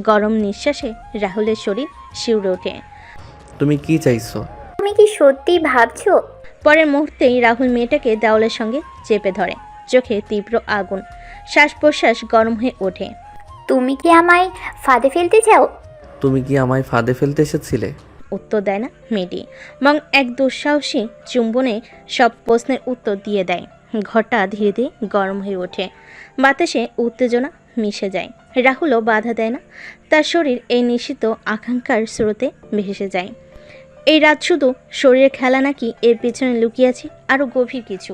গরম নিঃশ্বাসে রাহুলের শরীর শিউরে ওঠে। তুমি কি চাইছো? তুমি কি সত্যি ভাবছো? পরের মুহূর্তেই রাহুল মেয়েটাকে দেওয়ালের সঙ্গে চেপে ধরে, চোখে তীব্র আগুন, শ্বাস প্রশ্বাস গরম হয়ে ওঠে। তুমি কি আমায় ফাঁদে ফেলতে চাও? তুমি কি আমায় ফাঁদে ফেলতে এসেছিলে? উত্তর দেয় না মেয়েটি, বরং এক দুঃসাহসী চুম্বনে সব প্রশ্নের উত্তর দিয়ে দেয়। ঘরটা ধীরে ধীরে গরম হয়ে ওঠে। বাতাসে উত্তেজনা মিশে যায়। রাহুলও বাধা দেয় না। তার শরীর এই নিষিদ্ধ আকাঙ্ক্ষার স্রোতে ভেসে যায়। এই রাত শুধু শরীরের খেলা নাকি এর পেছনে লুকিয়ে আছে আরও গভীর কিছু?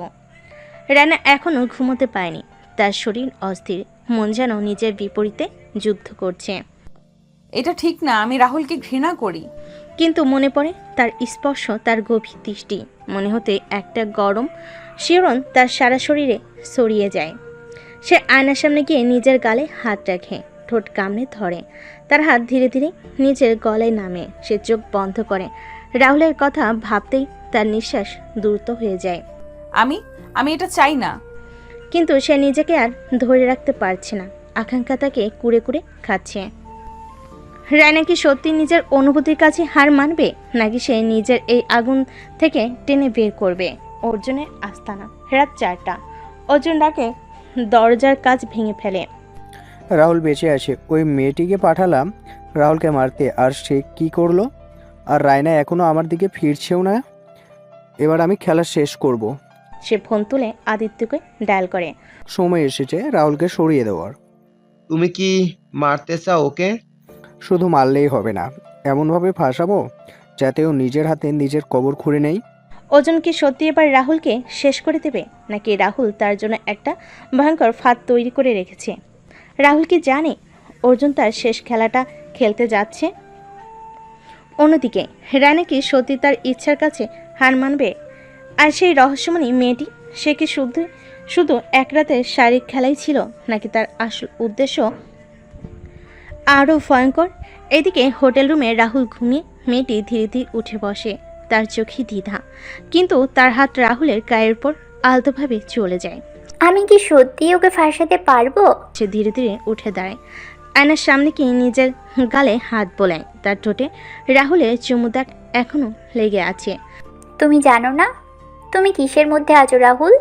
রানা এখনও ঘুমোতে পায়নি। তার শরীর অস্থির, মন যেন নিজের বিপরীতে যুদ্ধ করছে। এটা ঠিক না, আমি রাহুলকে ঘৃণা করি। কিন্তু মনে পড়ে তার স্পর্শ, তার গভীর দৃষ্টি। মনে হতে একটা গরম শিহরণ তার সারা শরীরে ছড়িয়ে যায়। সে আয়নার সামনে গিয়ে নিজের গালে হাত রাখে, ঠোঁট কামড়ে ধরে। তার হাত ধীরে ধীরে নিজের গলায় নামে। সে চোখ বন্ধ করে। রাহুলের কথা ভাবতেই তার নিঃশ্বাস দ্রুত হয়ে যায়। আমি এটা চাই না। কিন্তু সে নিজেকে আর ধরে রাখতে পারছে না। আকাঙ্ক্ষা তাকে কুড়ে কুড়ে খাচ্ছে। রায়না কি সত্যি নিজের অনুভূতির কাছে হার মানবে, নাকি সে নিজের এই আগুন থেকে টেনে বের করবে? অর্জুনের আস্তানা, রাত 4টা। অর্জুন ডাকে দরজার কাজ ভেঙে ফেলে। রাহুল বেঁচে আছে। ওই মেয়েটিকে পাঠালাম রাহুলকে মারতে, আর সে কি করলো? আর রায়না এখনো আমার দিকে ফিরছেও না। এবার আমি খেলা শেষ করব। সে ফোন তুলে আদিত্যকে ডায়াল করে। সময় এসেছে রাহুলকে সরিয়ে দেওয়ার। তুমি কি মারতে চাও ওকে? শুধু মারলেই হবে না, এমনভাবে ফাঁসাবো যাতে ও নিজের হাতে নিজের কবর খুঁড়ে নেই। অর্জুন কি সত্যি এবার রাহুলকে শেষ করে দেবে, নাকি রাহুল তার জন্য একটা ভয়ঙ্কর ফাঁদ তৈরি করে রেখেছে? রাহুল কি জানে অর্জুন তার শেষ খেলাটা খেলতে যাচ্ছে? অন্যদিকে রায়না কি সত্যি তার ইচ্ছার কাছে হার মানবে? আর সেই রহস্যময়ী মেয়েটি, সে কি শুধু এক রাতের শারীরিক খেলাই ছিল, নাকি তার আসল উদ্দেশ্য আরও ভয়ঙ্কর? এদিকে হোটেল রুমে রাহুল ঘুমিয়ে, মেয়েটি ধীরে ধীরে উঠে বসে। তার চোখে দ্বিধা, কিন্তু তার হাত রাহুলের গায়ের উপর আলতোভাবে চলে যায়। আমি কি সত্যি ওকে ফাঁসাতে পারবো? সে ধীরে ধীরে উঠে দাঁড়ায়, আয়নার সামনে গিয়ে নিজের গালে হাত বোলায়। তার ঠোঁটে রাহুলের চুমু দাগ এখনো লেগে আছে। তুমি জানো না তুমি কিসের মধ্যে আছো রাহুল?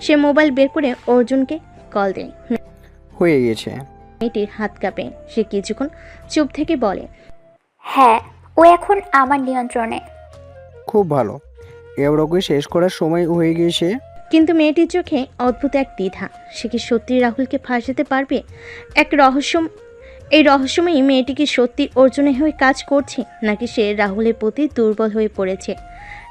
সে মোবাইল বের করে অর্জুনকে কল দেয়। হয়ে গেছে। মেয়েটির হাত কাঁপে। সে কিছুক্ষণ চুপ থেকে বলে, হ্যাঁ, ও এখন আমার নিয়ন্ত্রণে। খুব ভালো, এবার ওকে শেষ করার সময় হয়ে গিয়েছে। কিন্তু মেয়েটির চোখে অদ্ভুত এক দ্বিধা। সে কি সত্যি রাহুলকে ফাঁসাতে পারবে? এই রহস্যময়ী মেয়েটি কি সত্যি অর্জুনের হয়ে কাজ করছে, নাকি সে রাহুলের প্রতি দুর্বল হয়ে পড়েছে?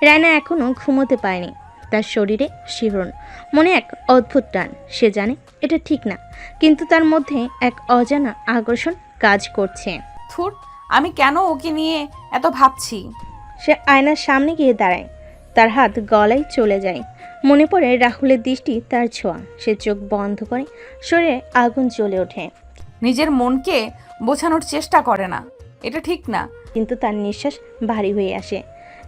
রায়না এখনও ঘুমোতে পারেনি। তার শরীরে শিহরণ, মনে এক অদ্ভুত টান। সে জানে এটা ঠিক না, কিন্তু তার মধ্যে এক অজানা আকর্ষণ কাজ করছে। থুর, আমি কেন ওকে নিয়ে এত ভাবছি? সে আয়নার সামনে গিয়ে দাঁড়ায়। তার হাত গলায় চলে যায়। মনে পড়ে রাহুলের দৃষ্টি, তার ছোঁয়া। সে চোখ বন্ধ করে, শরীরে আগুন জ্বলে ওঠে। নিজের মনকে বোঝানোর চেষ্টা করে না, এটা ঠিক না। কিন্তু তার নিঃশ্বাস ভারী হয়ে আসে।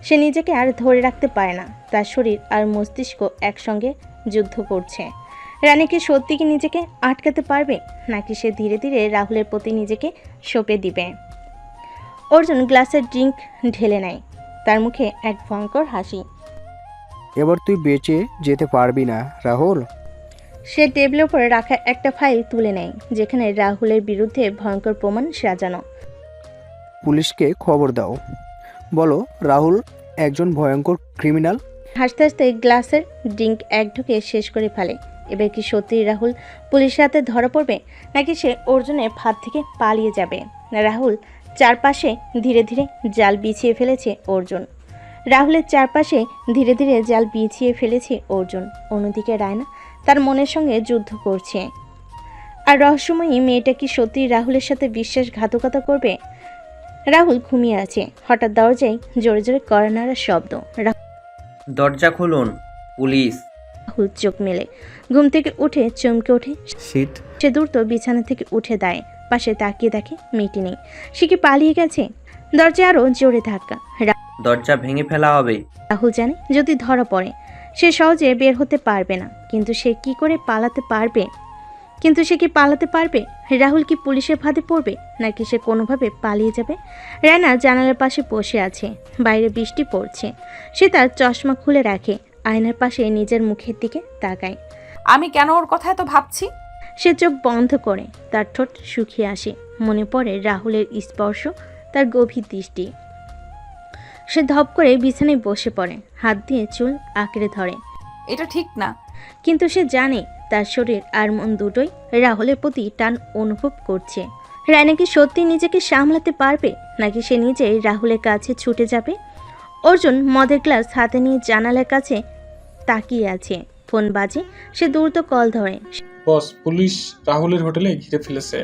সে নিজেকে আর ধরে রাখতে পারে না। তার শরীর আর মস্তিষ্ক একসঙ্গে যুদ্ধ করছে। রানী কি সত্যি কি নিজেকে আটকাতে পারবে, নাকি সে ধীরে ধীরে রাহুলের প্রতি নিজেকে সঁপে দিবে? অর্জুন গ্লাসের ড্রিঙ্ক ঢেলে নেয়। তার মুখে এক ভয়ঙ্কর হাসি। এবার তুই বেঁচে যেতে পারবি না রাহুল। সে টেবিলের উপরে রাখা একটা ফাইল তুলে নেয়, যেখানে রাহুলের বিরুদ্ধে ভয়ঙ্কর প্রমাণ সাজানো। পুলিশকে খবর দাও, বলো রাহুল একজন ভয়ঙ্কর ক্রিমিনাল। হাসতে হাসতে গ্লাসের ড্রিঙ্ক এক ঢুকে শেষ করে ফেলে। এবার কি সত্যি রাহুল পুলিশের হাতে ধরা পড়বে, নাকি সে অর্জুনের ফাঁদ থেকে পালিয়ে যাবে? রাহুল চারপাশে ধীরে ধীরে জাল বিছিয়ে ফেলেছে অর্জুন। রাহুলের চারপাশে ধীরে ধীরে জাল বিছিয়ে ফেলেছে অর্জুন। অন্যদিকে রায়না তার মনের সঙ্গে যুদ্ধ করছে। আর রহস্যময়ী মেয়েটা কি সত্যি রাহুলের সাথে বিশ্বাসঘাতকতা করবে? রাহুল ঘুমিয়ে আছে। হঠাৎ দরজায় জোরে জোরে কড়া নাড়ার শব্দ। দরজা খুলুন, পুলিশ। রাহুল চোখ মেলে ঘুম থেকে উঠে চমকে ওঠে। শিট। সে দ্রুত বিছানা থেকে উঠে দাঁড়ায়। পাশে তাকিয়ে দেখে মেয়েটি নেই। সে কি পালিয়ে গেছে? দরজায় আরো জোরে ধাক্কা। দরজা ভেঙে ফেলা হবে। রাহুল জানে যদি ধরা পড়ে সে সহজে বের হতে পারবে না, কিন্তু সে কি পালাতে পারবে? রাহুল কি পুলিশের ফাঁদে পড়বে, নাকি সে কোনোভাবে পালিয়ে যাবে? রায়না জানালার পাশে বসে আছে। বাইরে বৃষ্টি পড়ছে। সে তার চশমা খুলে রাখে, আয়নার পাশে নিজের মুখের দিকে তাকায়। আমি কেন ওর কথা এত ভাবছি? সে চোখ বন্ধ করে। তার ঠোঁট শুকিয়ে আসে। মনে পড়ে রাহুলের স্পর্শ, তার গভীর দৃষ্টি। সে ধপ করে বিছানায় বসে পড়ে, হাত দিয়ে চুল আঁকড়ে ধরে। এটা ঠিক না। কিন্তু সে জানে তার শরীর আর মন দুটোই রাহুলের প্রতি টান অনুভব করছে। রায়না কি সত্যি নিজেকে সামলাতে পারবে, নাকি সে নিজেই রাহুলের কাছে ছুটে যাবে? অর্জুন মদের গ্লাস হাতে নিয়ে জানালার কাছে তাকিয়ে আছে। ফোন বাজে। সে দ্রুত কল ধরে। বস, পুলিশ রাহুলের হোটেলে ঘিরে ফেলেছে।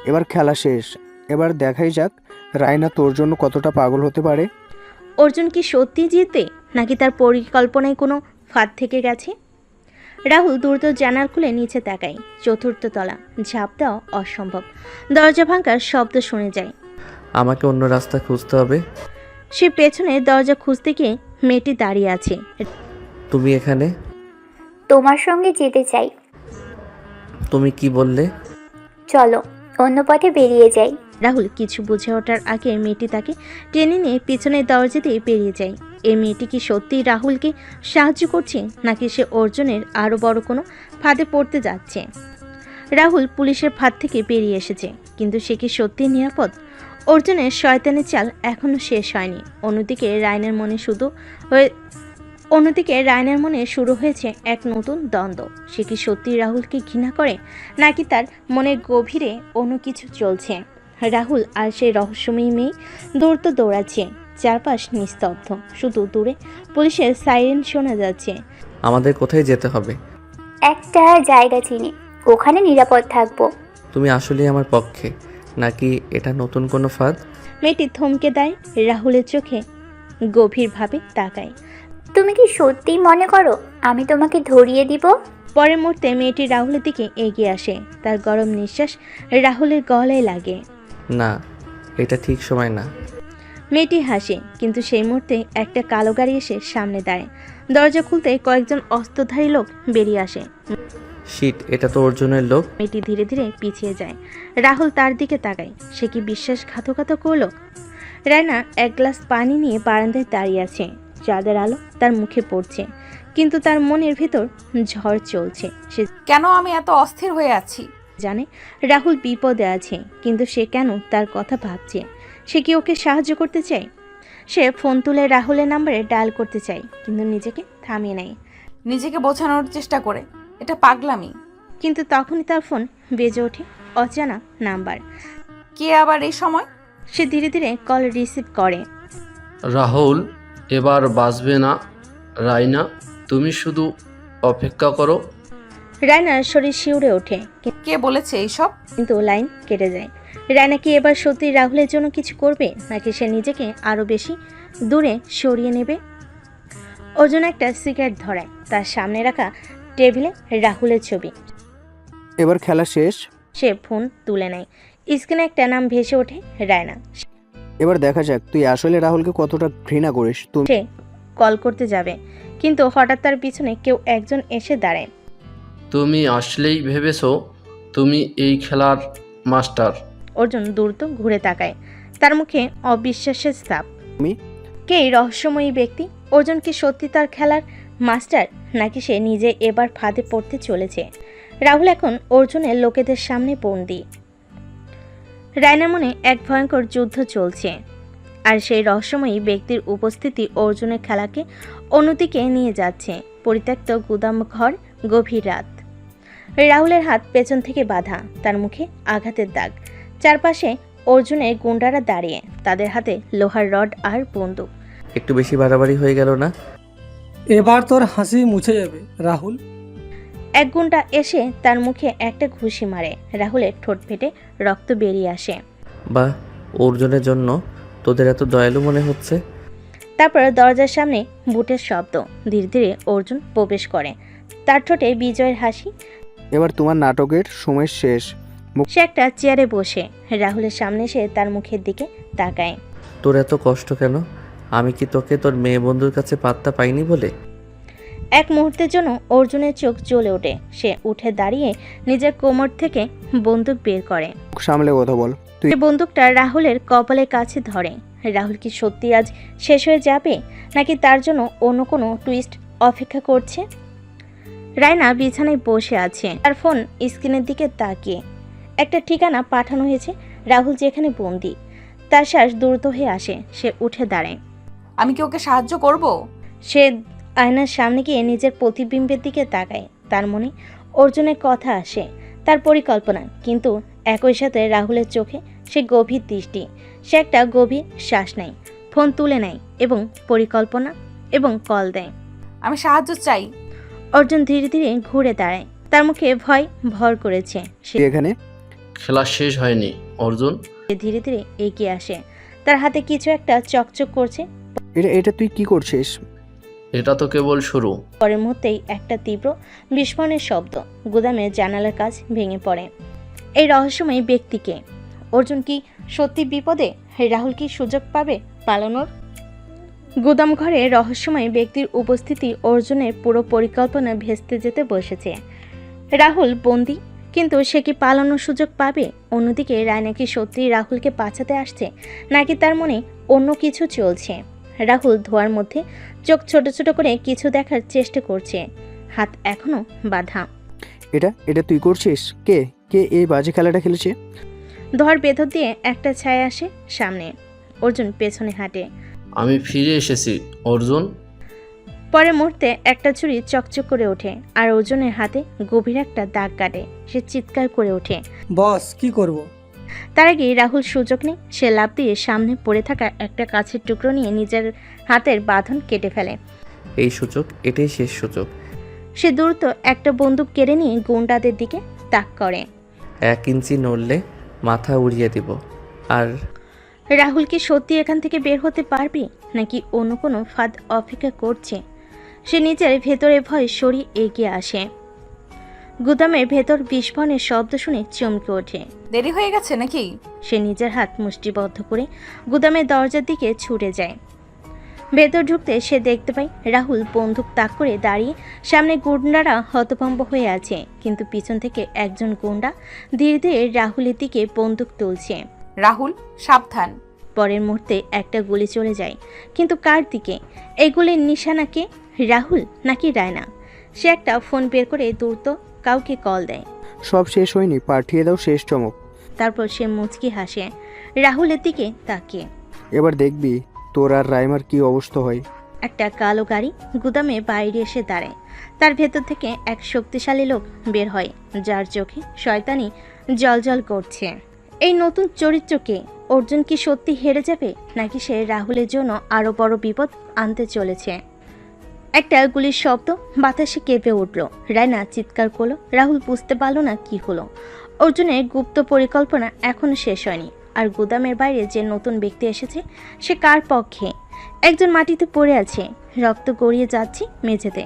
এবার খেলা শেষ। এবার দেখাই যাক রায়না তোর জন্য কতটা পাগল হতে পারে। অর্জুন কি সত্যি জিতবে, নাকি তার পরিকল্পনায় কোনো ফাঁদ থেকে গেছে? রাহুল দ্রুত জানালা খুলে নিচে তাকায়। চতুর্থ তলা, ঝাঁপ দেওয়া অসম্ভব। দরজা ভাঙার শব্দ শুনে যায়। আমাকে অন্য রাস্তা খুঁজতে হবে। সে পেছনে দরজা খুঁজতে গিয়ে মেয়েটি দাঁড়িয়ে আছে। তুমি এখানে? তোমার সঙ্গে যেতে চাই। তুমি কি বললে? চলো অন্য পথে বেরিয়ে যাই। রাহুল কিছু বুঝে ওঠার আগে মেয়েটি তাকে টেনে নিয়ে পিছনের দরজা দিয়ে বেরিয়ে যায়। এই মেয়েটি কি সত্যিই রাহুলকে সাহায্য করছে, নাকি সে অর্জুনের আরও বড় কোনো ফাঁদে পড়তে যাচ্ছে? রাহুল পুলিশের ফাঁদ থেকে বেরিয়ে এসেছে, কিন্তু সে কি সত্যিই নিরাপদ? অর্জুনের শয়তানের চাল এখনও শেষ হয়নি। অন্যদিকে রায়নার মনে শুরু হয়েছে এক নতুন দ্বন্দ্ব। সে কি সত্যি রাহুলকে ঘৃণা করে, নাকি তার মনের গভীরে অন্য কিছু চলছে? রাহুল আর সেই রহস্যময়ী মেয়ে দৌড় দৌড়াচ্ছে। চারপাশ নিস্তব্ধ, শুধু দূরে পুলিশের সাইরেন শোনা যাচ্ছে। আমাদের কোথায় যেতে হবে? একটা জায়গা চিনি, ওখানে নিরাপদ থাকবো। তুমি আসলেই আমার পক্ষে, নাকি এটা নতুন কোনো ফাঁদ? মেয়েটি থমকে দেয়, রাহুলের চোখে গভীরভাবে তাকায়। তুমি কি সত্যিই মনে করো আমি তোমাকে ধরিয়ে দিব? পরের মুহূর্তে মেয়েটি রাহুলের দিকে এগিয়ে আসে। তার গরম নিঃশ্বাস রাহুলের গলায় লাগে। না, এটা ঠিক সময় না। মেয়েটি হাসে, কিন্তু সেই মুহূর্তে একটা কালো গাড়ি এসে সামনে দাঁড়ায়। দরজা খুলতে কয়েকজন অস্ত্রধারী লোক বেরিয়ে আসে। শিট, এটা তো অর্জুনের লোক। মেয়েটি ধীরে ধীরে পিছিয়ে যায়। রাহুল তার দিকে তাকায়। সে কি বিশ্বাসঘাতকতা করলো? রায়না এক গ্লাস পানি নিয়ে বারান্দায় দাঁড়িয়ে আছে। চাঁদের আলো তার মুখে পড়ছে, কিন্তু তার মনের ভিতর ঝড় চলছে। সে কেন আমি এত অস্থির হয়ে আছি? জানে রাহুল বিপদে আছে, কিন্তু সে কেন তার কথা ভাবছে? সে কি ওকে সাহায্য করতে চায়? সে ফোন তুলে রাহুলের নাম্বারে ডায়াল করতে চায়, কিন্তু নিজেকে থামিয়ে নেয়। নিজেকে বোঝানোর চেষ্টা করে এটা পাগলামি। কিন্তু তখনই তার ফোন বেজে ওঠে। অজানা নাম্বার। কে আবার এই সময়? সে ধীরে ধীরে কল রিসিভ করে। রাহুল, এবার বাঁচবে না। রায়না, তুমি শুধু অপেক্ষা করো। রায়নার শরীর শিউরে ওঠে, কে বলেছে এইসব? কিন্তু লাইন কেটে যায়। রায়না কি এবার সত্যি রাহুলের জন্য কিছু করবে, নাকি সে নিজেকে আরো বেশি দূরে সরিয়ে নেবে? অর্জুন একটা সিগারেট ধরায়। তার সামনে রাখা টেবিলে রাহুলের ছবি। এবার খেলা শেষ। সে ফোন তুলে নেয়। স্ক্রিনে একটা নাম ভেসে ওঠে, রায়না। এবার দেখা যাক তুই আসলে রাহুলকে কতটা ঘৃণা করিস। তুমি সে কল করতে যাবে, কিন্তু হঠাৎ তার পিছনে কেউ একজন এসে দাঁড়ায়। তুমি আসলেই ভেবেছো তুমি এই খেলার মাস্টার? অর্জুন দ্রুত ঘুরে তাকায়। তার মুখে অবিশ্বাসের ছাপ। কে এই রহস্যময়ী ব্যক্তি? অর্জুন কি সত্যি তার খেলার মাস্টার, নাকি সে নিজে এবার ফাঁদে পড়তে চলেছে? রাহুল এখন অর্জুনের লোকেদের সামনে বন্দী। রায়নার মনে এক ভয়ঙ্কর যুদ্ধ চলছে, আর সেই রহস্যময়ী ব্যক্তির উপস্থিতি অর্জুনের খেলাকে অন্যদিকে নিয়ে যাচ্ছে। পরিত্যক্ত গুদাম ঘর, গভীর রাত। রাহুলের হাত পেছন থেকে বাঁধা, তার মুখে আঘাতের দাগ। চারপাশে অর্জুনের গুন্ডারা দাঁড়িয়ে, তাদের হাতে লোহার রড আর বন্দুক। একটু বেশি বাড়াবাড়ি হয়ে গেল না? এবার তোর হাসি মুছে যাবে রাহুল। এক গুন্ডা এসে তার মুখে একটা ঘুষি মারে। রাহুলের ঠোঁট ফেটে রক্ত বেরিয়ে আসে। বাহ, অর্জুনের জন্য তোদের এত দয়ালু মনে হচ্ছে। তারপর দরজার সামনে বুটের শব্দ। ধীরে ধীরে অর্জুন প্রবেশ করে। তার ঠোঁটে বিজয়ের হাসি। এবার তোমার নাটকের সময় শেষ। সে একটা চেয়ারে বসে রাহুলের সামনে এসে তার মুখের দিকে তাকায়। তোর এত কষ্ট কেন? আমি কি তোকে তোর মেয়ে বন্ধুর কাছে পাত্তা পাইনি বলে? এক মুহূর্তের জন্য অর্জুনের চোখ জ্বলে ওঠে। সে উঠে দাঁড়িয়ে নিজের কোমর থেকে বন্দুক বের করে। সামলে কথা বল। তুই বন্দুকটা রাহুলের কপালের কাছে ধরে। রাহুল কি সত্যি আজ শেষ হয়ে যাবে, নাকি তার জন্য অন্য কোনো টুইস্ট অপেক্ষা করছে? রায়না বিছানায় বসে আছে, তার ফোন স্ক্রিনের দিকে তাকিয়ে। একটা ঠিকানা পাঠানো হয়েছে, রাহুল যেখানে বন্দি। তার শ্বাস দ্রুত হয়ে আসে। সে উঠে দাঁড়ায়। আমি কি ওকে সাহায্য করব? সে আয়নার সামনে গিয়ে নিজের প্রতিবিম্বের দিকে তাকায়। তার মনে অর্জুনের কথা আসে, তার পরিকল্পনা, কিন্তু একই সাথে রাহুলের চোখে সে গভীর দৃষ্টি। সে একটা গভীর শ্বাস নেয়, ফোন তুলে নেয় এবং পরিকল্পনা এবং কল দেয়। আমি সাহায্য চাই। অর্জুন ধীরে ধীরে ঘুরে দাঁড়ায়। তার মুখে ভয় ভর করেছে। সে এখানে খেলা শেষ হয়নি অর্জুন। ধীরে ধীরে এগিয়ে আসে। তার হাতে কিছু একটা চকচক করছে। এটা তুই কি করছিস? এটা তো কেবল শুরু। পরের মুহূর্তেই একটা তীব্র বিস্ফোরণের শব্দ। গুদামের জানালার কাজ ভেঙে পড়ে। এই রহস্যময় ব্যক্তিকে। অর্জুন কি সত্যি বিপদে? রাহুল কি সুযোগ পাবে পালানোর? গুদাম ঘরে রহস্যময় ব্যক্তির উপস্থিতি অর্জুনের পুরো পরিকল্পনা ভেস্তে যেতে বসেছে। রাহুল বন্দি, কিন্তু সে কি পালানোর সুযোগ পাবে? অন্যদিকে রায়না কি সত্যি রাহুলকে বাঁচাতে আসছে, নাকি তার মনে অন্য কিছু চলছে? রাহুল ধোয়ার মধ্যে চোখ ছোট ছোট করে কিছু দেখার চেষ্টা করছে। হাত এখনো বাঁধা। এটা তুই করছিস? কে কে এই বাজে খেলাটা খেলেছে? ধোয়ার ভেতর দিয়ে একটা ছায়া আসে সামনে। অর্জুন পেছনে হাঁটে। আমি ফিরে এসেছি অর্জুন। পরের মুহূর্তে একটা ছুরি চকচক করে ওঠে, আর অর্জুনের হাতে গভীর একটা দাগ কাটে। সে চিৎকার করে ওঠে, বস কি করব? তার আগে রাহুল সুযোগ নেই। সে লাফ দিয়ে সামনে পড়ে থাকা একটা কাছের টুকরো নিয়ে নিজের হাতের বাঁধন কেটে ফেলে। এই সুযোগ, এটাই শেষ সুযোগ। সে দ্রুত একটা বন্দুক কেড়ে নিয়ে গুন্ডাদের দিকে তাক করে। 1 ইঞ্চি নড়লে মাথা উড়িয়ে দিব। আর রাহুল কি সত্যি এখান থেকে বের হতে পারবে, নাকি অন্য কোনো ফাঁদ অপেক্ষা করছে? সে নিজের ভেতরে ভয় সরিয়ে এগিয়ে আসে। গুদামের ভেতর বিস্ফোরণের শব্দ শুনে চমকে ওঠে। দেরি হয়ে গেছে নাকি? সে নিজের হাত মুষ্টিবদ্ধ করে গুদামের দরজার দিকে ছুটে যায়। ভেতর ঢুকতে সে দেখতে পায় রাহুল বন্দুক তাক করে দাঁড়িয়ে, সামনে গুন্ডারা হতভম্ব হয়ে আছে, কিন্তু পিছন থেকে একজন গুন্ডা ধীরে ধীরে রাহুলের দিকে বন্দুক তুলছে। রাহুল, সাবধান। পরের মুহূর্তে একটা গুলি চলে যায়, কিন্তু কার দিকে? এই গুলির নিশানাকে রাহুল নাকি রায়না? সে একটা ফোন বের করে দ্রুত কাউকে কল দেয়। সব শেষ হয়নি, পাঠিয়ে দাও শেষ চমক। তারপর সে মুচকি হাসে রাহুলের দিকে তাকিয়ে। এবার দেখবি তোর আর রাইমার কি অবস্থা হয়। একটা কালো গাড়ি গুদামে বাইরে এসে দাঁড়ায়। তার ভেতর থেকে এক শক্তিশালী লোক বের হয়, যার চোখে শয়তানি জ্বলজ্বল করছে। এই নতুন চরিত্রকে অর্জুন কি সত্যি হেরে যাবে, নাকি সে রাহুলের জন্য আরো বড় বিপদ আনতে চলেছে? একটা গুলির শব্দ বাতাসে কেঁপে উঠল। রায়না চিৎকার করলো। রাহুল বুঝতে পারল না কি হলো। অর্জুনের গুপ্ত পরিকল্পনা এখনো শেষ হয়নি। আর গুদামের বাইরে যে নতুন ব্যক্তি এসেছে, সে কার পক্ষে? একজন মাটিতে পড়ে আছে, রক্ত গড়িয়ে যাচ্ছে মেঝেতে।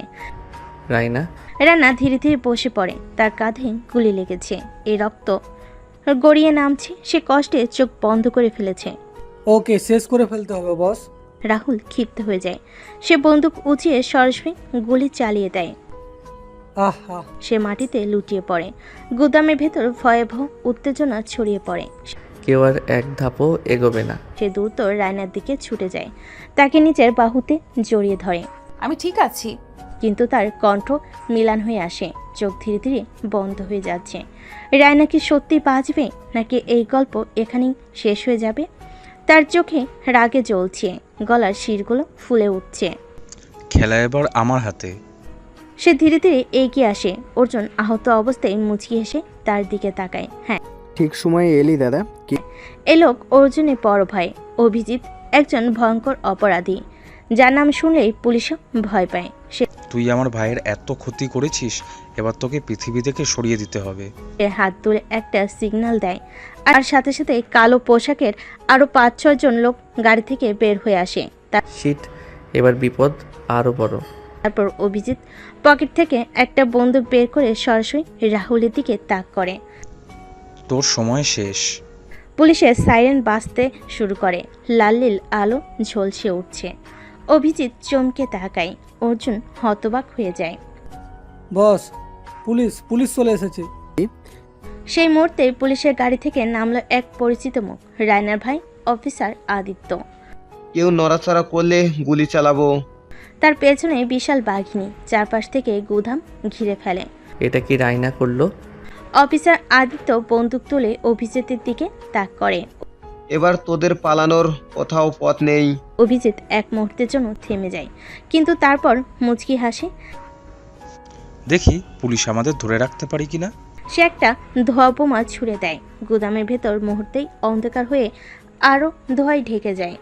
রায়না ধীরে ধীরে বসে পড়ে, তার কাঁধে গুলি লেগেছে, এই রক্ত গড়িয়ে নামছে। সে কষ্টে চোখ বন্ধ করে ফেলেছে। ওকে, শেষ করে ফেলতে হবে বস। রাহুল ক্ষিপ্ত হয়ে যায়। সে বন্দুক উঁচিয়ে সরাসরি গুলি চালিয়ে দেয়। আহা! সে মাটিতে লুটিয়ে পড়ে। গুদামের ভেতর ভয়াবহ উত্তেজনা ছড়িয়ে পড়ে। কেউ আর এক ধাপও এগোবে না। সে দ্রুত রায়নার দিকে ছুটে যায়, তাকে নিজের বাহুতে জড়িয়ে ধরে। আমি ঠিক আছি। কিন্তু তার কণ্ঠ মিলান হয়ে আসে, চোখ ধীরে ধীরে বন্ধ হয়ে যাচ্ছে। রায়না কি সত্যি বাঁচবে, নাকি এই গল্প এখানেই শেষ হয়ে যাবে? তার চোখে রাগে জ্বলছে, গলার শিরগুলো ফুলে উঠছে। খেলা এবার আমার হাতে। সে ধীরে ধীরে এগিয়ে আসে। অর্জুন আহত অবস্থায় মুচকি হেসে তার দিকে তাকায়। হ্যাঁ, ঠিক সময়ে এলি দাদা। কি এ লোক অর্জুনের বড় ভাই অভিজিৎ, একজন ভয়ঙ্কর অপরাধী, যার নাম শুনলেই পুলিশও ভয় পায়। তুই আমার ভাইয়ের এত ক্ষতি করেছিস, এবার তোকে পৃথিবী থেকে সরিয়ে দিতে হবে। সে হাত তুলে একটা সিগন্যাল দেয়, আর সাথে সাথে কালো পোশাকের আরো 5-6 জন লোক গাড়ি থেকে বের হয়ে আসে। শিট, এবার বিপদ আরো বড়। তারপর অভিজিৎ পকেট থেকে একটা বন্দুক বের করে সরাসরি রাহুলের দিকে তাক করে। তোর সময় শেষ। পুলিশের সাইরেন বাজতে শুরু করে, লাল নীল আলো ঝলসে উঠছে। অভিজিৎ চমকে তাকায়। অর্জুন হতবাক হয়ে যায়। বস, পুলিশ চলে এসেছে। সেই মুহূর্তে পুলিশের গাড়ি থেকে নামলো এক পরিচিত মুখ, রায়নার ভাই অফিসার আদিত্য। কেউ নড়াচড়া করলে গুলি চালাবো। তার পেছনে বিশাল বাঘিনী চারপাশ থেকে গুদাম ঘিরে ফেলে। এটা কি রায়না করলো? অফিসার আদিত্য বন্দুক তুলে অভিজিতের দিকে তাক করে। এবার তোদের পালানোর কোথাও পথ নেই। অভিজিৎ এক মুহূর্তের জন্য থেমে যায়, কিন্তু তারপর মুচকি হাসে। দেখি পুলিশ আমাদের ধরে রাখতে পারি কিনা। সে একটা ধোঁয়া বোমা ছুড়ে দেয়। গুদামের ভেতর মুহূর্তেই অন্ধকার হয়ে আরো ধোঁয়ায় ঢেকে যায়।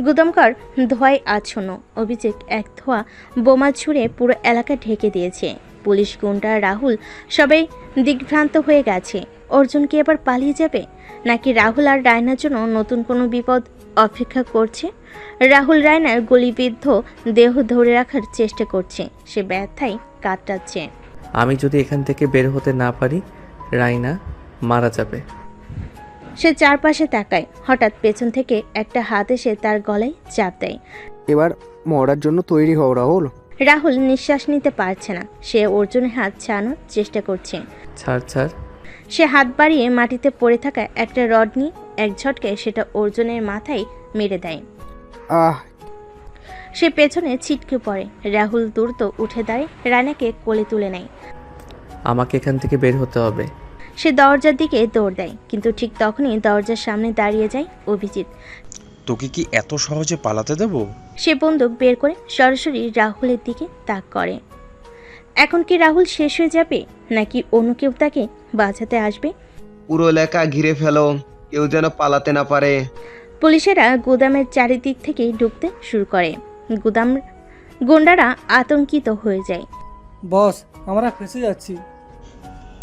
গুদামঘর ধোঁয়ায় আচ্ছন্ন। অভিজিৎ এক ধোঁয়া বোমা ছুড়ে পুরো এলাকা ঢেকে দিয়েছে। পুলিশ, গুন্ডা, রাহুল সবাই দিগ্ভ্রান্ত হয়ে গেছে। অর্জুন কি এবার পালিয়ে যাবে, নাকি রাহুল আর রায়নার জন্য নতুন কোনো বিপদ অপেক্ষা করছে? রাহুল রায়নার গলিবিদ্ধ দেহ ধরে রাখার চেষ্টা করছে, সে ব্যথায় কাতরাচ্ছে। আমি যদি এখান থেকে বের হতে না পারি, রায়না মারা যাবে। সে চারপাশে তাকায়। হঠাৎ পেছন থেকে একটা হাত এসে তার গলায় চাপ দেয়। এবার মরার জন্য তৈরি হও রাহুল। রাহুল নিঃশ্বাস নিতে পারছে না। সে অর্জুনের হাত ছাড়ানোর চেষ্টা করছে। ছাড়। সে হাত বাড়িয়ে মাটিতে পড়ে থাকা একটা রড নিয়ে এক ঝটকায় সেটা অর্জুনের মাথায় মেরে দেয়। সে পেছনে ছিটকে পড়ে। রাহুল দ্রুত উঠে দাঁড়িয়ে রায়নাকে কোলে তুলে নেয়। আমাকে এখান থেকে বের হতে হবে। সে দরজার দিকে দৌড় দেয়, কিন্তু ঠিক তখনই দরজার সামনে দাঁড়িয়ে যায় অভিজিৎ। তোকে কি এত সহজে পালাতে দেব? সে বন্দুক বের করে সরাসরি রাহুলের দিকে তাক করে। এখন কি রাহুল শেষ হয়ে যাবে, নাকি অন্য কেউ তাকে বাঁচাতে আসবে? পুরো এলাকা ঘিরে ফেলো, কেউ যেন পালাতে না পারে। পুলিশেরা গুদামের চারিদিক থেকে ঢুকতে শুরু করে। গুন্ডারা আতঙ্কিত হয়ে যায়। বস, আমরা ফেঁসে যাচ্ছি।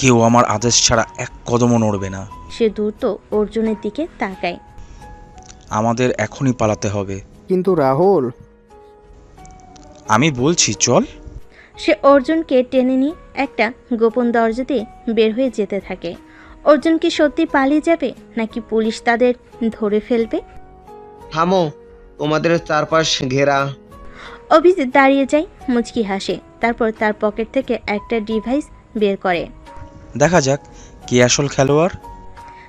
কেউ আমার আদেশ ছাড়া এক কদমও নড়বে না। সে দ্রুত অর্জুনের দিকে তাকায়। আমাদের এখনই পালাতে হবে। কিন্তু রাহুল, আমি বলছি চল। সে অর্জুনকে টেনে নিয়ে একটা গোপন দরজা দিয়ে বের হয়ে যেতে থাকে। অর্জুন কি সত্যি পালিয়ে যাবে নাকি পুলিশ তাদের ধরে ফেলবে? থামো, তোমাদের চারপাশ ঘেরা। অভিজিৎ দাঁড়িয়ে যায়, মুচকি হাসে, তারপর তার পকেট থেকে একটা ডিভাইস বের করে। দেখা যাক কে আসল খেলোয়াড়।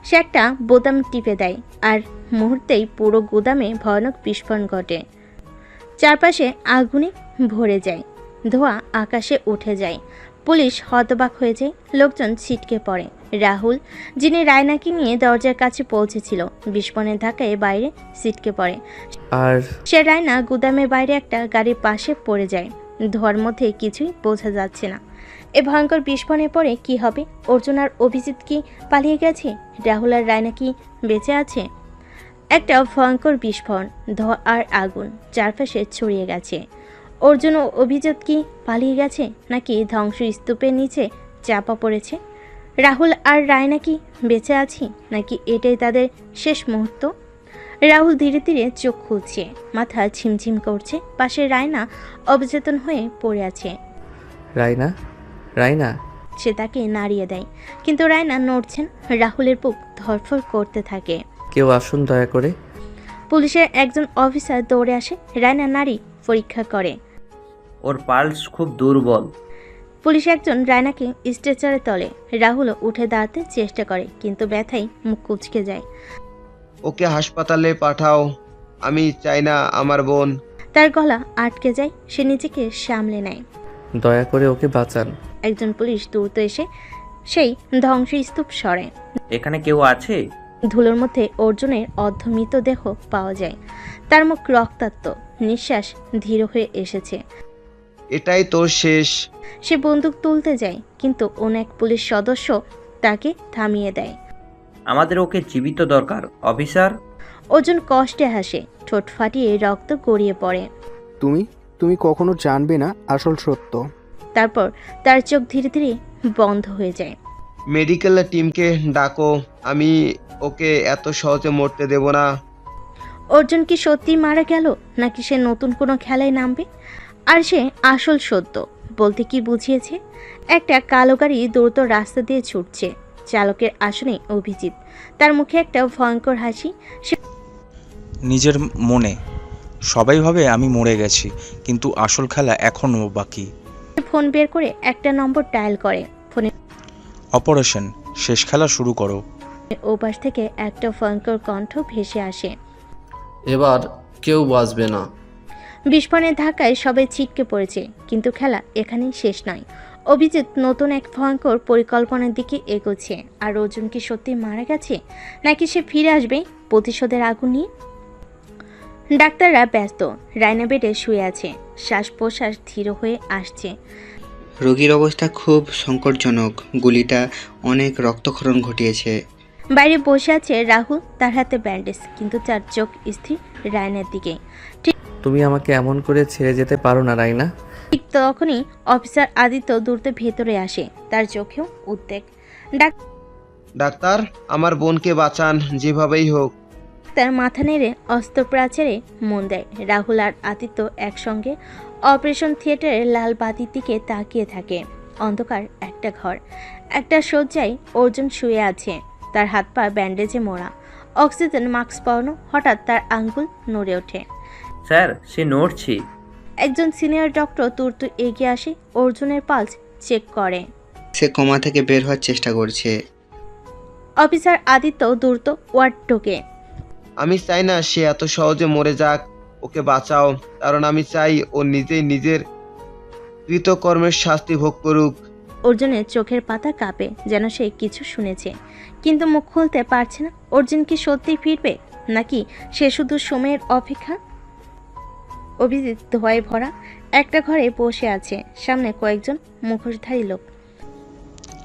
সে একটা বোতাম টিপে দেয় আর মুহূর্তেই পুরো গুদামে ভয়ানক বিস্ফোরণ ঘটে। চারপাশে আগুনে ভরে যায়, ধোঁয়া আকাশে উঠে যায়। পুলিশ হতবাক হয়ে যায়, লোকজন ছিটকে পড়ে। রাহুল, যিনি রায়নাকে নিয়ে দরজার কাছে পৌঁছেছিল, বিস্ফোরণের ধাক্কায় বাইরে ছিটকে পড়ে। আর সে রায়না গুদামের বাইরে একটা গাড়ির পাশে পড়ে যায়। ধোঁয়ার মধ্যে কিছুই বোঝা যাচ্ছে না। এ ভয়ঙ্কর বিস্ফোরণে পড়ে কি হবে? অর্জুন আর অভিজিৎ কি পালিয়ে গেছে? রাহুল আর রায়না কি বেঁচে আছে? একটা ভয়ঙ্কর বিস্ফোরণ, ধোঁয়া আর আগুন চারপাশে ছড়িয়ে গেছে। অর্জুন ও অভিজিৎ কি পালিয়ে গেছে নাকি ধ্বংসস্তূপের নিচে চাপা পড়েছে? রাহুল আর রায়না কি বেঁচে আছে নাকি এটাই তাদের শেষ মুহূর্ত? রাহুল ধীরে ধীরে চোখ খুলছে, মাথা ঝিমঝিম করছে। পাশে রায়না অবচেতন হয়ে পড়ে আছে। রায়না, রায়না। সে তাকে নাড়িয়ে দেয়, কিন্তু রায়না নড়ছেন। রাহুলের বুক ধড়ফড় করতে থাকে। কেউ আসুন দয়া করে। পুলিশের একজন অফিসার দৌড়ে আসে, রায়না নাড়ি পরীক্ষা করে। ওর পালস খুব দুর্বল। পুলিশ একজন রায়নাকে স্ট্রেচারে তোলে। রাহুলও উঠে দাঁড়াতে চেষ্টা করে, কিন্তু ব্যথায় মুখ কুঁচকে যায়। ওকে হাসপাতালে পাঠাও, আমি চাই না আমার বোন। তার গলা আটকে যায়, সে নিজেকে সামলে নেয়। দয়া করে ওকে বাঁচান। একজন পুলিশ দ্রুত এসে সেই ধ্বংসস্তূপ সরে। এখানে কেউ আছে? ধুলোর মধ্যে অর্জুনের অর্ধমৃত দেহ পাওয়া যায়। তার মুখ রক্তাক্ত, নিঃশ্বাস ধীর হয়ে এসেছে। এটাই তোর শেষ। সে বন্দুক তুলতে যায়, কিন্তু অন্য এক পুলিশ সদস্য তাকে থামিয়ে দেয়। আমাদের ওকে জীবিত দরকার, অফিসার। অর্জুন কষ্টে হাসে, ঠোঁট ফাটিয়ে রক্ত গড়িয়ে পড়ে। তুমি কখনো জানবে না আসল সত্য। তারপর তার চোখ ধীরে ধীরে বন্ধ হয়ে যায়। মেডিকেল টিমকে ডাকো, আমি ওকে এত সহজে মরতে দেব না। অর্জুন কি সত্যি মারা গেল নাকি সে নতুন কোনো খেলায় নামবে? আর সে আসল সত্য বলতে কি বুঝিয়েছে? একটা কালো গাড়ি দ্রুত রাস্তা দিয়ে ছুটছে। চালকের আসনে অভিজিৎ, তার মুখে একটা ভয়ঙ্কর হাসি। সে নিজের মনে সবাই ভাবে আমি মরে গেছি, কিন্তু আসল খেলা এখনও বাকি। ফোন বের করে একটা নম্বর ডায়াল করে। ফোনে অপারেশন শেষ, খেলা শুরু করো। ওপাশ থেকে একটা ভয়ঙ্কর কণ্ঠ ভেসে আসে। এবার কেউ বাঁচবে না। বিস্ফোরণের ধাক্কায় সবাই ছিটকে পড়েছে, কিন্তু খেলা এখানেই শেষ নয়। অভিজিৎ নতুন এক ভয়ঙ্কর পরিকল্পনার দিকে এগোচ্ছে। আর অর্জুন কি সত্যি মারা গেছে নাকি সে ফিরে আসবে প্রতিশোধের আগুন নিয়ে? ডাক্তাররা ব্যস্ত, রায়না বেডে শুয়ে আছে, শ্বাস প্রশ্বাস ধীর হয়ে আসছে। রোগীর অবস্থা খুব সংকটজনক, গুলিটা অনেক রক্তক্ষরণ ঘটিয়েছে। বাইরে বসে আছে রাহুল, তার হাতে ব্যান্ডেজ, কিন্তু তার চোখ স্থির রায়নার দিকে। তুমি আমাকে এমন করে ছেড়ে যেতে পারো না রায়না। ঠিক তখনই অফিসার আদিত্য দ্রুত ভেতরে আসে, তার চোখেও উদ্বেগ। ডাক্তার, আমার বোনকে বাঁচান যেভাবেই হোক। তার মাথা নেড়ে অস্ত্রোপচারে মন দেয়। রাহুল আর আদিত্য একসঙ্গে অপারেশন থিয়েটারের লাল বাতির দিকে তাকিয়ে থাকে। অন্ধকার একটা ঘর, একটা শয্যায় অর্জুন শুয়ে আছে, তার হাত পা ব্যান্ডেজে মোড়া, অক্সিজেন মাস্ক পরানো। হঠাৎ তার আঙ্গুল নড়ে ওঠে। স্যার, সে নড়ছে। একজন সিনিয়র ডক্টর দ্রুত এগিয়ে আসে, অর্জুনের পালস চেক করে। সে কোমা থেকে বের হওয়ার চেষ্টা করছে। অফিসার আদিত্য দ্রুত ওয়ার্ড ঢোকে। আমি চাই না সে এত সহজে মরে যাক, ওকে বাঁচাও, কারণ আমি চাই ও নিজেই নিজের কৃতকর্মের শাস্তি ভোগ করুক। অর্জুনের চোখের পাতা কাঁপে, যেন সে কিছু শুনেছে, কিন্তু মুখ খুলতে পারছে না। অর্জুন কি সত্যিই ফিরবে নাকি সে শুধু সময়ের অপেক্ষা? অভিজিৎ ধোঁয়ায় ভরা একটা ঘরে বসে আছে, সামনে কয়েকজন মুখোশধারী লোক।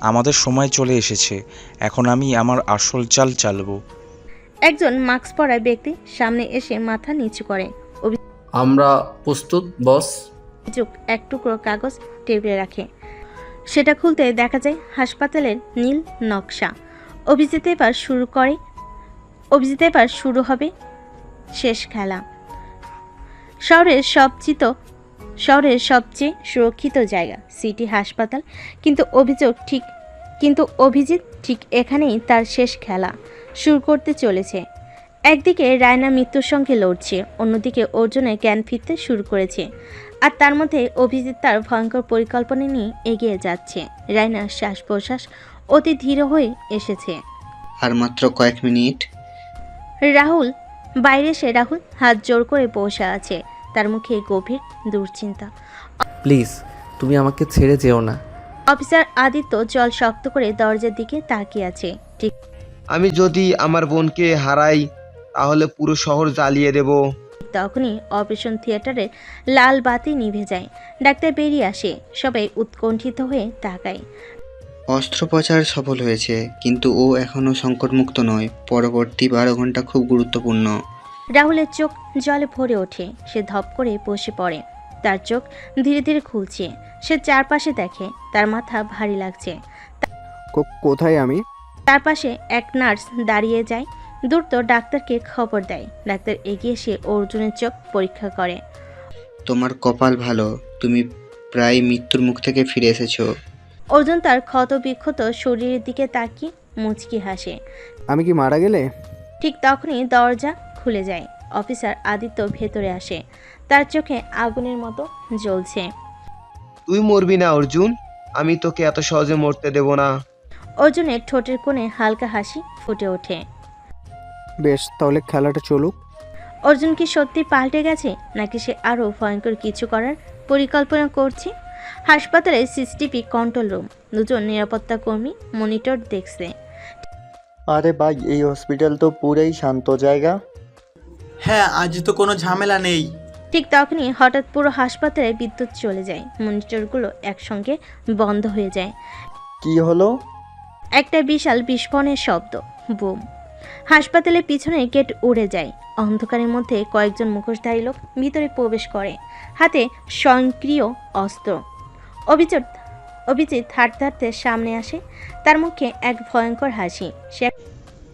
আমাদের সময় চলে এসেছে, এখন আমি আমার আসল চাল চালবো। একজন মাস্ক পরা ব্যক্তি সামনে এসে মাথা নিচু করে। আমরা প্রস্তুত বস। এক টুকরো কাগজ টেবিলে রাখে, সেটা খুলতে দেখা যায় হাসপাতালের নীল নকশা। অভিজিৎ এবার শুরু হবে শেষ খেলা। শহরের শহরের সবচেয়ে সুরক্ষিত জায়গা সিটি হাসপাতাল, কিন্তু অভিজিৎ ঠিক এখানেই তার শেষ খেলা শুরু করতে চলেছে। একদিকে রায়না মৃত্যুর সঙ্গে লড়ছে, অন্যদিকে অর্জুনের জ্ঞান ফিরতে শুরু করেছে, আর তার মধ্যে অভিজিৎ তার ভয়ঙ্কর পরিকল্পনা নিয়ে এগিয়ে যাচ্ছে। রায়নার শ্বাস প্রশ্বাস অতি ধীর হয়ে এসেছে। আর মাত্র কয়েক মিনিট। বাইরে এসে রাহুল হাত জোর করে বসে আছে, তার মুখে গভীর দুশ্চিন্তা। প্লিজ তুমি আমাকে ছেড়ে যেও না। অফিসার আদিত্য জল শক্ত করে দরজার দিকে তাকিয়ে আছে। ঠিক আমি যদি আমার বোনকে হারাই তাহলে পুরো শহর জ্বালিয়ে দেব। তখনই অপারেশন থিয়েটারের লাল বাতি নিভে যায়। ডাক্তার বেরিয়ে আসে, সবাই উৎকণ্ঠিত হয়ে তাকায়। অস্ত্রোপচার সফল হয়েছে, কিন্তু ও এখনও সংকটমুক্ত নয়। পরবর্তী 12 ঘন্টা খুব গুরুত্বপূর্ণ। রাহুলের চোখ জলে ভরে ওঠে, সে ধপ করে বসে পড়ে। তার চোখ ধীরে ধীরে খুলছে, সে চারপাশে দেখে, তার মাথা ভারী লাগছে। কোথায় আমি? তার পাশে এক নার্স দাঁড়িয়ে যায়, দ্রুত ডাক্তারকে খবর দেয়। ডাক্তার এগিয়ে এসে অর্জুনের চোখ পরীক্ষা করে। তোমার কপাল ভালো, তুমি প্রায় মৃত্যুর মুখ থেকে ফিরে এসেছো। অর্জুন তার ক্ষত বিক্ষত শরীরের দিকে তাকিয়ে মুচকি হাসে। আমি কি মারা গেলে? ঠিক তখনই দরজা খুলে যায়। অফিসার আদিত্য ভেতরে আসে, তার চোখে আগুনের মতো জ্বলছে। তুই মরবি না অর্জুন, আমি তোকে এত সহজে মরতে দেব না। অর্জুনের ঠোঁটের কোণে হালকা হাসি ফুটে ওঠে। বেশ, তাহলে খেলাটা চলুক। অর্জুন কি সত্যি পাল্টে গেছে, নাকি সে আরও ভয়ঙ্কর কিছু করার পরিকল্পনা করছে? হাসপাতালের সিসিটিভি কন্ট্রোল রুম, দুজন নিরাপত্তা কর্মী মনিটর দেখছে। আরে ভাই, এই হসপিটাল তো পুরাই শান্ত জায়গা। হ্যাঁ, আজ তো কোনো ঝামেলা নেই। ঠিক তখনই হঠাৎ পুরো হাসপাতালে বিদ্যুৎ চলে যায়, মনিটরগুলো একসঙ্গে বন্ধ হয়ে যায়। কি হলো? একটা বিশাল বিস্ফোরণের শব্দ, বুম। হাসপাতালের পিছনে গেট উড়ে যায়। অন্ধকারের মধ্যে কয়েকজন মুখোশধারী লোক ভিতরে প্রবেশ করে, হাতে স্বয়ংক্রিয় অস্ত্র। অভিজিৎ হাঁটতে হাঁটতে সামনে আসে, তার মুখে এক ভয়ঙ্কর হাসি। সে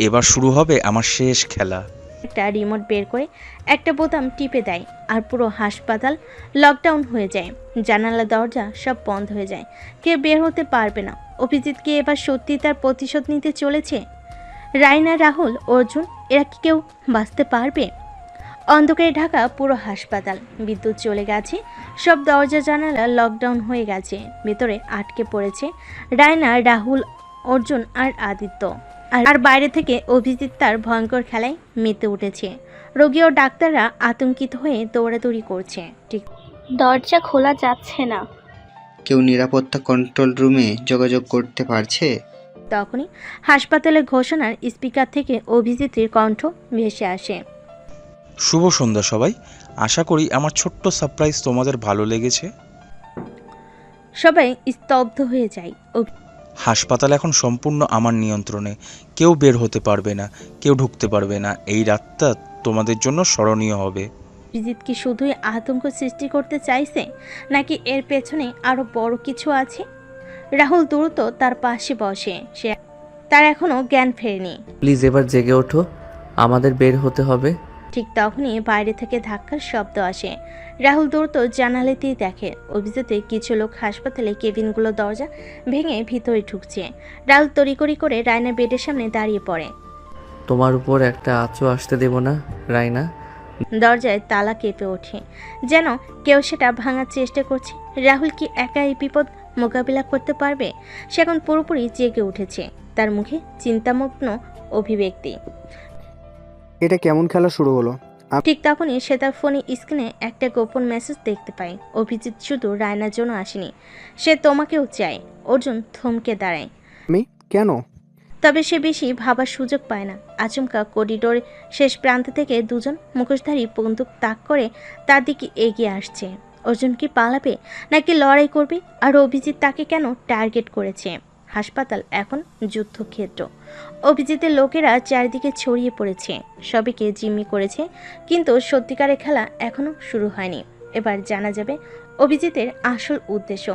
এবার শুরু হবে আমার শেষ খেলা। একটা রিমোট বের করে একটা বোতাম টিপে দেয়, আর পুরো হাসপাতাল লকডাউন হয়ে যায়। জানালা দরজা সব বন্ধ হয়ে যায়, কেউ বের হতে পারবে না। অভিজিৎ কি এবার সত্যি তার প্রতিশোধ নিতে চলেছে? রায়না, রাহুল, অর্জুন, এরা কি কেউ বাঁচতে পারবে? অন্ধকারে ঢাকা পুরো হাসপাতাল, বিদ্যুৎ চলে গেছে, সব দরজা জানালা লকডাউন হয়ে গেছে। ভেতরে আটকে পড়েছে রায়না, রাহুল, অর্জুন আর আদিত্য। আর বাইরে থেকে অভিজিৎ তার ভয়ঙ্কর খেলায় মেতে উঠেছে। রোগী ও ডাক্তাররা আতঙ্কিত হয়ে দৌড়াদৌড়ি করছে। ঠিক দরজা খোলা যাচ্ছে না। কেউ নিরাপত্তা কন্ট্রোল রুমে যোগাযোগ করতে পারছে? তখনই হাসপাতালের ঘোষণার স্পিকার থেকে অভিজিতের কণ্ঠ ভেসে আসে। শুভ সন্ধ্যা সবাই, আশা করি আমার ছোট্ট সারপ্রাইজ তোমাদের ভালো লেগেছে। সবাই স্তব্ধ হয়ে যায়। হাসপাতাল এখন সম্পূর্ণ আমার নিয়ন্ত্রণে, কেউ বের হতে পারবে না, কেউ ঢুকতে পারবে না। এই রাতটা তোমাদের জন্য স্মরণীয় হবে। অভিজিৎ কি শুধুই আতঙ্ক সৃষ্টি করতে চাইছে, নাকি এর পেছনে আরো বড় কিছু আছে? রাহুল দ্রুত তার পাশে বসে, তার এখনো জ্ঞান ফেরেনি। প্লিজ এবার জেগে ওঠো, আমাদের বের হতে হবে। ঠিক তখনই বাইরে থেকে ধাক্কার শব্দ আসে। রাহুল দ্রুত জানালাতেই দেখে অভিজিতের কিছু লোক হাসপাতালে কেবিনগুলো দরজা ভেঙে ভিতরে ঢুকছে। রাহুল তড়িঘড়ি করে রায়না বেডের সামনে দাঁড়িয়ে পড়ে। তোমার উপর একটা আঁচও আসতে দেব না রায়না। দরজায় তালা কেঁপে ওঠে, যেন কেউ সেটা ভাঙার চেষ্টা করছে। রাহুল কি একা এই বিপদ মোকাবিলা করতে পারবে? সে এখন পুরোপুরি জেগে উঠেছে, তার মুখে চিন্তামগ্ন অভিব্যক্তি। এটা কেমন খেলা শুরু হলো? ঠিক তখনই সে তার ফোনে স্ক্রিনে একটা গোপন মেসেজ দেখতে পায়। অভিজিৎ শুধু রায়নার জন্য আসেনি, সে তোমাকেও চায়। অর্জুন থমকে দাঁড়ায়। আমি কেন? তবে সে বেশি ভাবার সুযোগ পায় না। আচমকা করিডোর শেষ প্রান্ত থেকে দুজন মুখোশধারী বন্দুক তাক করে তার দিকে এগিয়ে আসছে। অর্জুন কি পালাবে, নাকি লড়াই করবে? আর অভিজিৎ তাকে কেন টার্গেট করেছে? হাসপাতাল এখন যুদ্ধক্ষেত্র। অভিজিতের লোকেরা চারিদিকে ছড়িয়ে পড়েছে, সবাইকে জিম্মি করেছে, কিন্তু সত্যিকারের খেলা এখনো শুরু হয়নি। এবার জানা যাবে অভিজিতের আসল উদ্দেশ্য।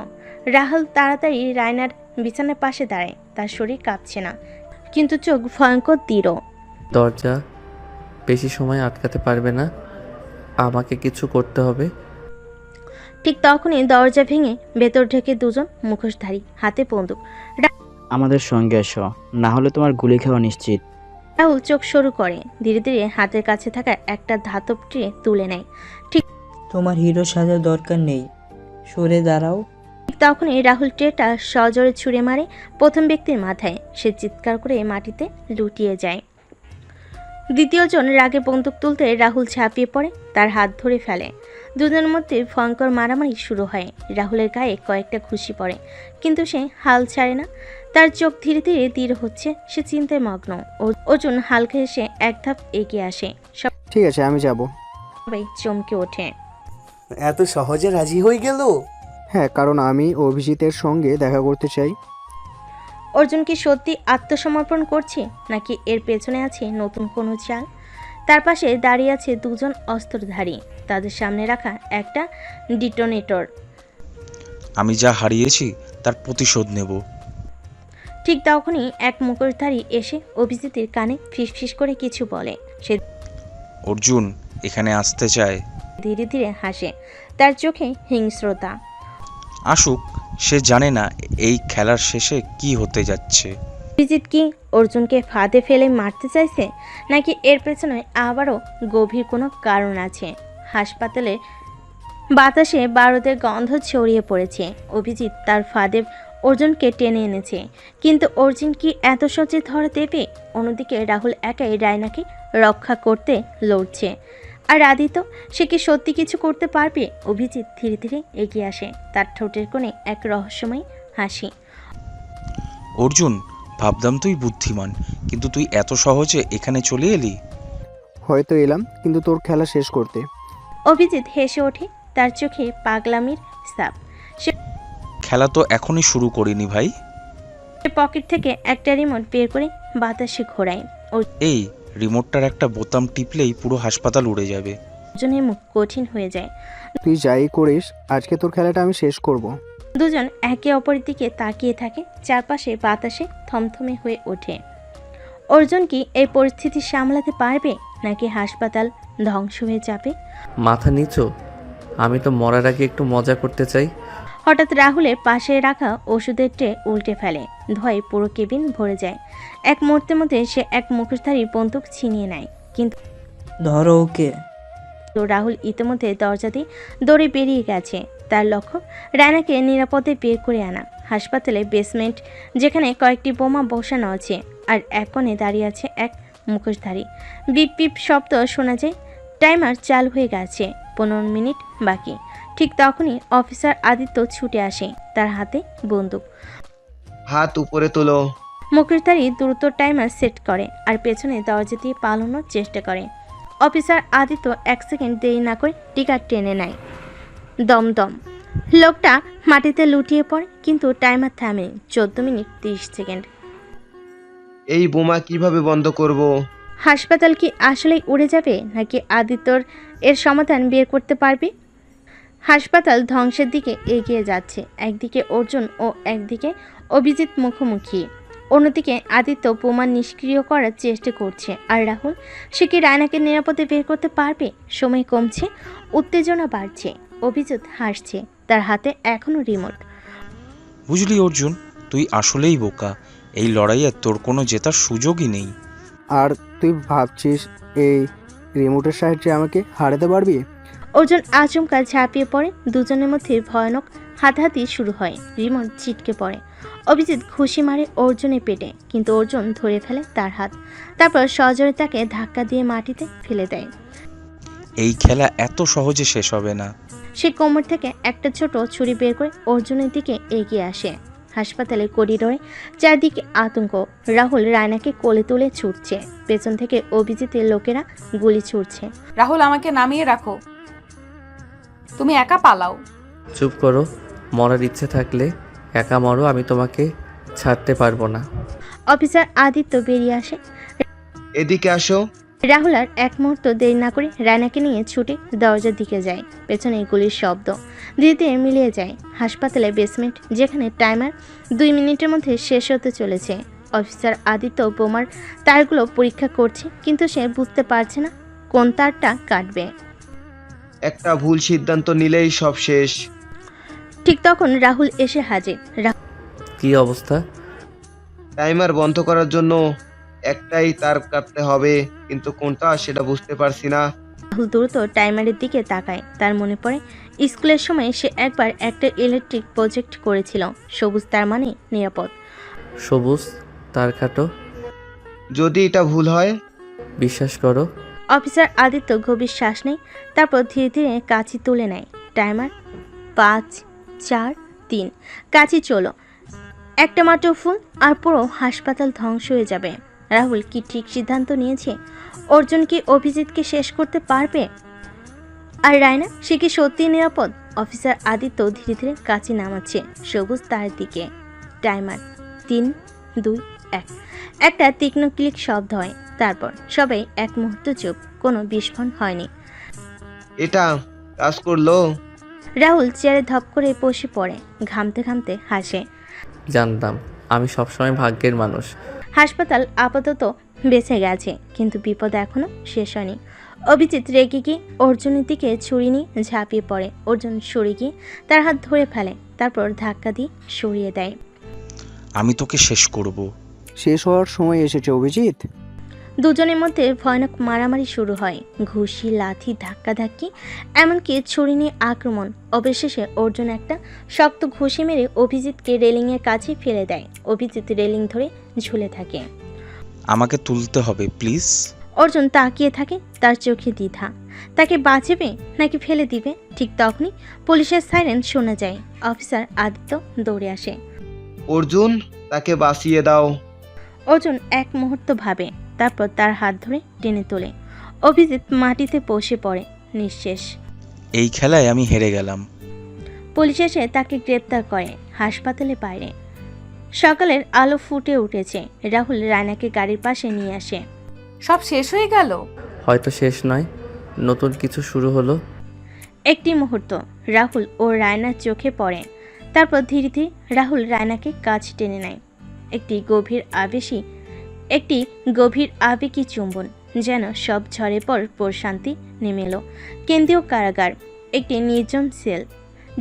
রাহুল তাড়াতাড়ি রায়নার বিছানার পাশে দাঁড়ায়, তার শরীর কাঁপছে না, কিন্তু চোখ ভয়ঙ্কর দৃঢ়। দরজা বেশি সময় আটকাতে পারবে না, আমাকে কিছু করতে হবে। ঠিক তখনই দরজা ভেঙে ভেতর ঢেকে দুজন মুখোশধারী, হাতে বন্দুক। আমাদের সঙ্গে এসো, না হলে তোমার গুলি খাওয়া নিশ্চিত। রাহুল চোখ সরু করে, ধীরে ধীরে হাতের কাছে থাকা একটা ধাতব ট্রে তুলে নেয়। ঠিক তোমার হিরো সাজার দরকার নেই, সরে দাঁড়াও। ঠিক তখনই রাহুল ট্রেটা সজোরে ছুঁড়ে মারে প্রথম ব্যক্তির মাথায়। সে চিৎকার করে মাটিতে লুটিয়ে যায়। দ্বিতীয়জন রাগে বন্দুক তুলতে রাহুল ঝাঁপিয়ে পড়ে, তার হাত ধরে ফেলে। দুজনের মধ্যে ভয়ঙ্কর মারামারি শুরু হয়। রাহুলের গায়ে কয়েকটা ঘুষি পড়ে, কিন্তু সে হাল ছাড়ে না। তার চোখ ধীরে ধীরে দৃঢ় হচ্ছে, সে চিন্তায় মগ্ন। অর্জুন হালকা এসে এক ধাপ এগিয়ে আসে। ঠিক আছে, আমি যাব। সবাই চমকে ওঠে। এত সহজে রাজি হয়ে গেল? হ্যাঁ, কারণ আমি অভিজিতের সঙ্গে দেখা করতে চাই। অর্জুন কি সত্যি আত্মসমর্পণ করছে, নাকি এর পেছনে আছে নতুন কোনো চাল? তার পাশে দাঁড়িয়ে আছে দুজন অস্ত্রধারী, তাদের সামনে রাখা একটা ডিটোনেটর। আমি যা হারিয়েছি তার প্রতিশোধ নেব। ঠিক তখনই এক মুখোশধারী এসে অভিজিতের কানে ফিসফিস করে কিছু বলে। সে অর্জুন এখানে আসতে চায়। ধীরে ধীরে হাসে, তার চোখে হিংস্রতা। আসুক, সে জানে না এই খেলার শেষে কি হতে যাচ্ছে। অভিজিৎ কি অর্জুনকে ফাঁদে ফেলে মারতে চাইছে, নাকি এর পেছনে আবারও গভীর কোনো কারণ আছে? হাসপাতালে বাতাসে বারুদের গন্ধ ছড়িয়ে পড়েছে। অভিজিৎ তার ফাঁদে অর্জুনকে টেনে এনেছে, কিন্তু অর্জুন কি এত সহজে ধরা দেবে? অন্যদিকে রাহুল একাই রায়নাকে রক্ষা করতে লড়ছে। আর আদিত্য, সে কি সত্যি কিছু করতে পারবে? অভিজিৎ ধীরে ধীরে এগিয়ে আসে, তার ঠোঁটের কোণে এক রহস্যময় হাসি। অর্জুন, ভাবতাম তুই বুদ্ধিমান, কিন্তু তুই এত সহজে এখানে চলে এলি। হয়তো এলাম, কিন্তু তোর খেলা শেষ করতে। অভিজিৎ হেসে ওঠে, তার চোখে পাগলামির ছাপ। সে খেলা তো এখনই শুরু করিনি ভাই। পকেট থেকে একটা রিমোট বের করে বাতাসে ঘোরায়। এই রিমোটটার একটা বোতাম টিপলেই পুরো হাসপাতাল উড়ে যাবে। অর্জুনের মুখ কঠিন হয়ে যায়। তুই যাই করিস, আজকে তোর খেলাটা আমি শেষ করব। দুজন একে অপরের দিকে তাকিয়ে থাকে, চারপাশে বাতাসে থমথমে হয়ে ওঠে। অর্জুন কি এই পরিস্থিতি সামলাতে পারবে, নাকি হাসপাতাল ধ্বংস হয়ে যাবে? মাথা নিচু, আমি তো মরার আগে একটু মজা করতে চাই। হঠাৎ রাহুলের পাশে রাখা ওষুধের ট্রে উল্টে ফেলে, ধোঁয়ায় পুরো কেবিন ভরে যায়। এক মুহূর্তের মধ্যে সে এক মুখোশধারী বন্দুক ছিনিয়ে নেয়, কিন্তু ধরো ওকে। তো রাহুল ইতিমধ্যে দরজা দিয়ে দৌড়ে বেরিয়ে গেছে। তার লক্ষ্য রায়নাকে নিরাপদে বের করে আনা। হাসপাতালে বেসমেন্ট, যেখানে কয়েকটি বোমা বসানো আছে, আর এক কোণে দাঁড়িয়ে আছে এক মুখোশধারী। বিপ বিপ শব্দ শোনা যায়। টাইমার চালু হয়ে গেছে, 15 মিনিট বাকি। ঠিক তখনই অফিসার আদিত্য ছুটে আসে, তার হাতে বন্দুক। হাত উপরে তোলো। মুখোশধারী দ্রুত টাইমার সেট করে আর পেছনে দরজা দিয়ে পালানোর চেষ্টা করে। অফিসার আদিত্য 1 সেকেন্ড দেরি না করে টিকার টেনে নেয়। দমদম লোকটা মাটিতে লুটিয়ে পড়ে, কিন্তু টাইমার থামে। 14 মিনিট 30 সেকেন্ড। এই বোমা কিভাবে বন্ধ করব? হাসপাতাল কি আসলেই উড়ে যাবে, নাকি আদিত্যর এর সমাধান বের করতে পারবে? হাসপাতাল ধ্বংসের দিকে এগিয়ে যাচ্ছে। একদিকে অর্জুন ও একদিকে অভিজিৎ মুখোমুখি। অন্যদিকে আদিত্য বোমা নিষ্ক্রিয় করার চেষ্টা করছে। আর রাহুল, সে কি রায়নাকে নিরাপদে বের করতে পারবে? সময় কমছে, উত্তেজনা বাড়ছে। অভিজিৎ হাসছে, তার হাতে এখনো রিমোট। বুঝলি অর্জুন, তুই আসলেই বোকা। এই লড়াইয়ে তোর কোনো জেতার সুযোগই নেই। আর তুই ভাবছিস এই রিমোটের সাহায্যে আমাকে হারাতে পারবি? অর্জুন আচমকা ঝাঁপিয়ে পড়ে, দুজনের মধ্যে ভয়ানক হাতাহাতি শুরু হয়। রিমোট ছিটকে পড়ে। অভিজিৎ ঘুষি মারে অর্জুনের পেটে, কিন্তু অর্জুন ধরে ফেলে তার হাত। তারপর সজোরে তাকে ধাক্কা দিয়ে মাটিতে ফেলে দেয়। এই খেলা এত সহজে শেষ হবে না। সে কোমর থেকে একটা ছোট ছুরি বের করে অর্জুনের দিকে এগিয়ে আসে। হাসপাতালের করিডোরে চারদিকে আতঙ্ক। রাহুল রায়নাকে কোলে তুলে ছুটছে, পেছন থেকে অভিজিতের লোকেরা গুলি ছুটছে। রাহুল, আমাকে নামিয়ে রাখো, তুমি একা পালাও। চুপ করো, মরার ইচ্ছে থাকলে একা মরো, আমি তোমাকে ছাড়তে পারবো না। অফিসার আদিত্য বেরিয়ে আসে। এদিকে আসো। রাহুল আর এক মুহূর্ত দেরি না করে রায়নাকে নিয়ে ছুটে দরজার দিকে যায়। পেছনে গুলির শব্দ ধীরে মিলিয়ে যায়। হাসপাতালে বেসমেন্ট, যেখানে টাইমার 2 মিনিটের মধ্যে শেষ হতে চলেছে। অফিসার আদিত্য বোমার তারগুলো পরীক্ষা করছে, কিন্তু সে বুঝতে পারছে না কোন তারটা কাটবে। একটা ভুল সিদ্ধান্ত নিলেই সব শেষ। ঠিক তখন রাহুল এসে হাজির। কি অবস্থা? টাইমার বন্ধ করার জন্য একটাই তার কাটতে হবে, কিন্তু কোনটা সেটা বুঝতে পারছি না। রাহুল দ্রুত টাইমারের দিকে তাকায়। তার মনে পড়ে স্কুলের সময় সে একবার একটা ইলেকট্রিক প্রজেক্ট করেছিল। সবুজ তার মানে নিরাপদ। সবুজ তার কাটো। যদি এটা ভুল হয়? বিশ্বাস করো। অফিসার আদিত্য গভীর শ্বাস নেয়, তারপর ধীরে ধীরে কাঁচি তুলে নেয়। টাইমার 5, 4, 3। কাঁচি চলো। একটা মাত্র ফুল আর পুরো হাসপাতাল ধ্বংস হয়ে যাবে। রাহুল কি ঠিক সিদ্ধান্ত নিয়েছে? অর্জুন কি অভিজিৎকে শেষ করতে পারবে? আর রায়না, সে কি সত্যি নিরাপদ? অফিসার আদিত্য ধীরে ধীরে কাঁচি নামাচ্ছে সবুজ তার দিকে। টাইমার 3, 2, 1। একটা তীক্ষ্ণ ক্লিক শব্দ হয়। তারপর সবাই এক মুহূর্ত চুপ। কোনো বিস্ফোরণ হয়নি। এটা কাজ করলো? রাহুল চেয়ারে ধপ করে বসে পড়ে, ঘামতে ঘামতে হাসে। জানতাম, আমি সবসময় ভাগ্যের মানুষ। হাসপাতাল আপাতত বেঁচে গেছে, কিন্তু বিপদ এখনো শেষ হয়নি। অভিজিৎ রেগে গিয়ে অর্জুনের দিকে ছুরি নিয়ে ঝাঁপিয়ে পড়ে। অর্জুন সরে গিয়ে তার হাত ধরে ফেলে, তারপর ধাক্কা দিয়ে সরিয়ে দেয়। আমি তোকে শেষ করব। শেষ হওয়ার সময় এসেছে অভিজিৎ। দুজনের মধ্যে ভয়ানক মারামারি শুরু হয়। ঘুষি, লাথি, ধাক্কাধাক্কি, এমনকি ছুরি নিয়ে আক্রমণ। অবশেষে অর্জুন একটা শক্ত ঘুষি মেরে অভিজিৎকে রেলিংয়ের কাছে ফেলে দেয়। অভিজিৎ রেলিং ধরে ঝুলে থাকে। আমাকে তুলতে হবে প্লিজ। অর্জুন তাকিয়ে থাকে, তার চোখে দ্বিধা। তাকে বাঁচাবে নাকি ফেলে দিবে? ঠিক তখনই পুলিশের সাইরেন শোনা যায়। অফিসার আদিত্য দৌড়ে আসে। অর্জুন, তাকে বাঁচিয়ে দাও। অর্জুন এক মুহূর্ত ভাবে, তারপর তার হাত ধরে টেনে তোলে। অভিজিৎ মাটিতে বসে পড়ে, নিঃশেষ। এই খেলায় আমি হেরে গেলাম। পুলিশ এসে তাকে গ্রেপ্তার করে হাসপাতালের বাইরে। সকালের আলো ফুটে উঠেছে। রাহুল রায়নাকে গাড়ির পাশে নিয়ে আসে। সব শেষ হয়ে গেল? হয়তো শেষ নয়, নতুন কিছু শুরু হলো। একটি মুহূর্ত রাহুল ও রায়নার চোখে পড়ে। তারপর ধীরে ধীরে রাহুল রায়নাকে কাছে টেনে নেয়। একটি গভীর আবেগী চুম্বন, যেন সব ঝড়ের পর প্রশান্তি নেমে এলো। কেন্দ্রীয় কারাগার, একটি নির্জন সেল,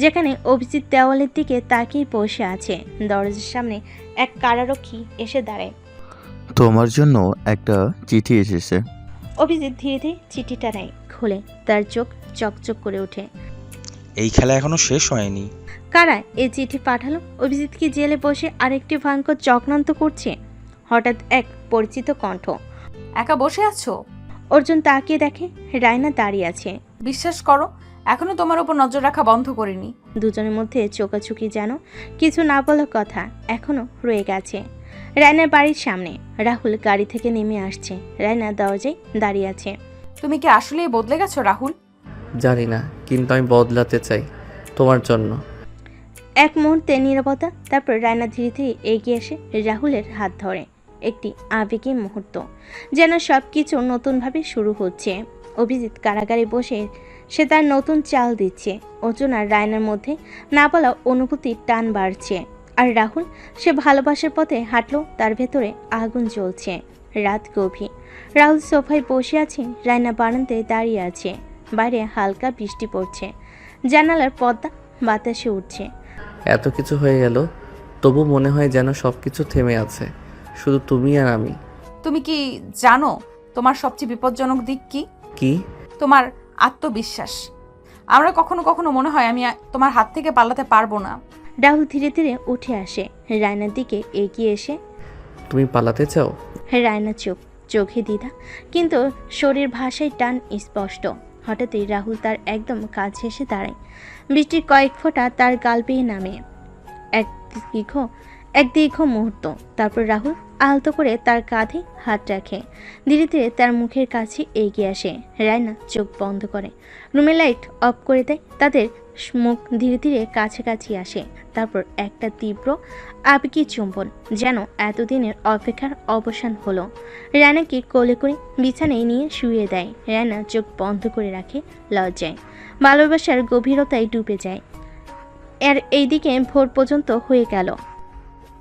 যেখানে অভিজিৎ দেওয়ালের দিকে তাকিয়ে বসে আছে। দরজার সামনে এক কারারক্ষী এসে দাঁড়ায়। তোমার জন্য একটা চিঠি এসেছে। অভিজিৎ ধীরে ধীরে চিঠিটা নেয়, খুলে তার চোখ চকচক করে ওঠে। এই খেলা এখনো শেষ হয়নি। কারা এই চিঠি পাঠালো? অভিজিৎ কি জেলে বসে আরেকটি ভয়ঙ্কর চক্রান্ত করছে? হঠাৎ এক পরিচিত কণ্ঠ। একা বসে আছো? অর্জুন তাকিয়ে দেখে রায়না দাঁড়িয়ে আছে। বিশ্বাস করো, এখনো তোমার উপর নজর রাখা বন্ধ করিনি। দুজনের মধ্যে চোকাচুকি, যেন কিছু না বলার কথা এখনো রয়ে গেছে। রায়নার বাড়ির সামনে রাহুল গাড়ি থেকে নেমে আসছে। রায়না দরজায় দাঁড়িয়ে আছে। তুমি কি আসলেই বদলে গেছো রাহুল? জানি না, কিন্তু আমি বদলাতে চাই তোমার জন্য। এক মুহূর্তে নীরবতা। তারপর রায়না ধীরে ধীরে এগিয়ে এসে রাহুলের হাত ধরে। একটি আবেগী মুহূর্ত, যেন সব কিছু নতুনভাবে শুরু হচ্ছে। অভিজিৎ কারাগারে বসে সে তার নতুন চাল দিচ্ছে। অর্জুন আর রায়নার মধ্যে না বলা অনুভূতির টান বাড়ছে। আর রাহুল, সে ভালোবাসার পথে হাঁটলো, তার ভেতরে আগুন জ্বলছে। রাত গভীর। রাহুল সোফায় বসে আছে, রায়না বারান্দায় দাঁড়িয়ে আছে। বাইরে হালকা বৃষ্টি পড়ছে, জানালার পর্দা বাতাসে উঠছে। এত কিছু হয়ে গেল, তবু মনে হয় যেন সব কিছু থেমে আছে, শুধু তুমি আর আমি। তুমি কি জানো তোমার সবচেয়ে বিপজ্জনক দিক কি? কি? তোমার আত্মবিশ্বাস। আমরা কখনো কখনো মনে হয় আমি তোমার হাত থেকে পালাতে পারবো না। রাহুল ধীরে ধীরে উঠে আসে, রায়নার দিকে এগিয়ে এসে। তুমি পালাতে চাও? রায়না চোখে দ্বিধা, কিন্তু শরীর ভাষায় টান স্পষ্ট। হঠাৎই রাহুল তার একদম কাছে এসে দাঁড়ায়। বৃষ্টির কয়েক ফোঁটা তার গাল বেয়ে নামে। এক দীর্ঘ মুহূর্ত। তারপর রাহুল আলতো করে তার কাঁধে হাত রাখে, ধীরে ধীরে তার মুখের কাছে এগিয়ে আসে। রায়না চোখ বন্ধ করে, রুমের লাইট অফ করে দেয়। তাদের মুখ ধীরে ধীরে কাছাকাছি আসে। তারপর একটা তীব্র আবেগী চুম্বন, যেন এতদিনের অপেক্ষার অবসান হলো। রায়নাকে কোলে করে বিছানায় নিয়ে শুয়ে দেয়। রায়না চোখ বন্ধ করে রাখে, লজ্জায়, ভালোবাসার গভীরতায় ডুবে যায়। আর এইদিকে ভোর পর্যন্ত হয়ে গেল।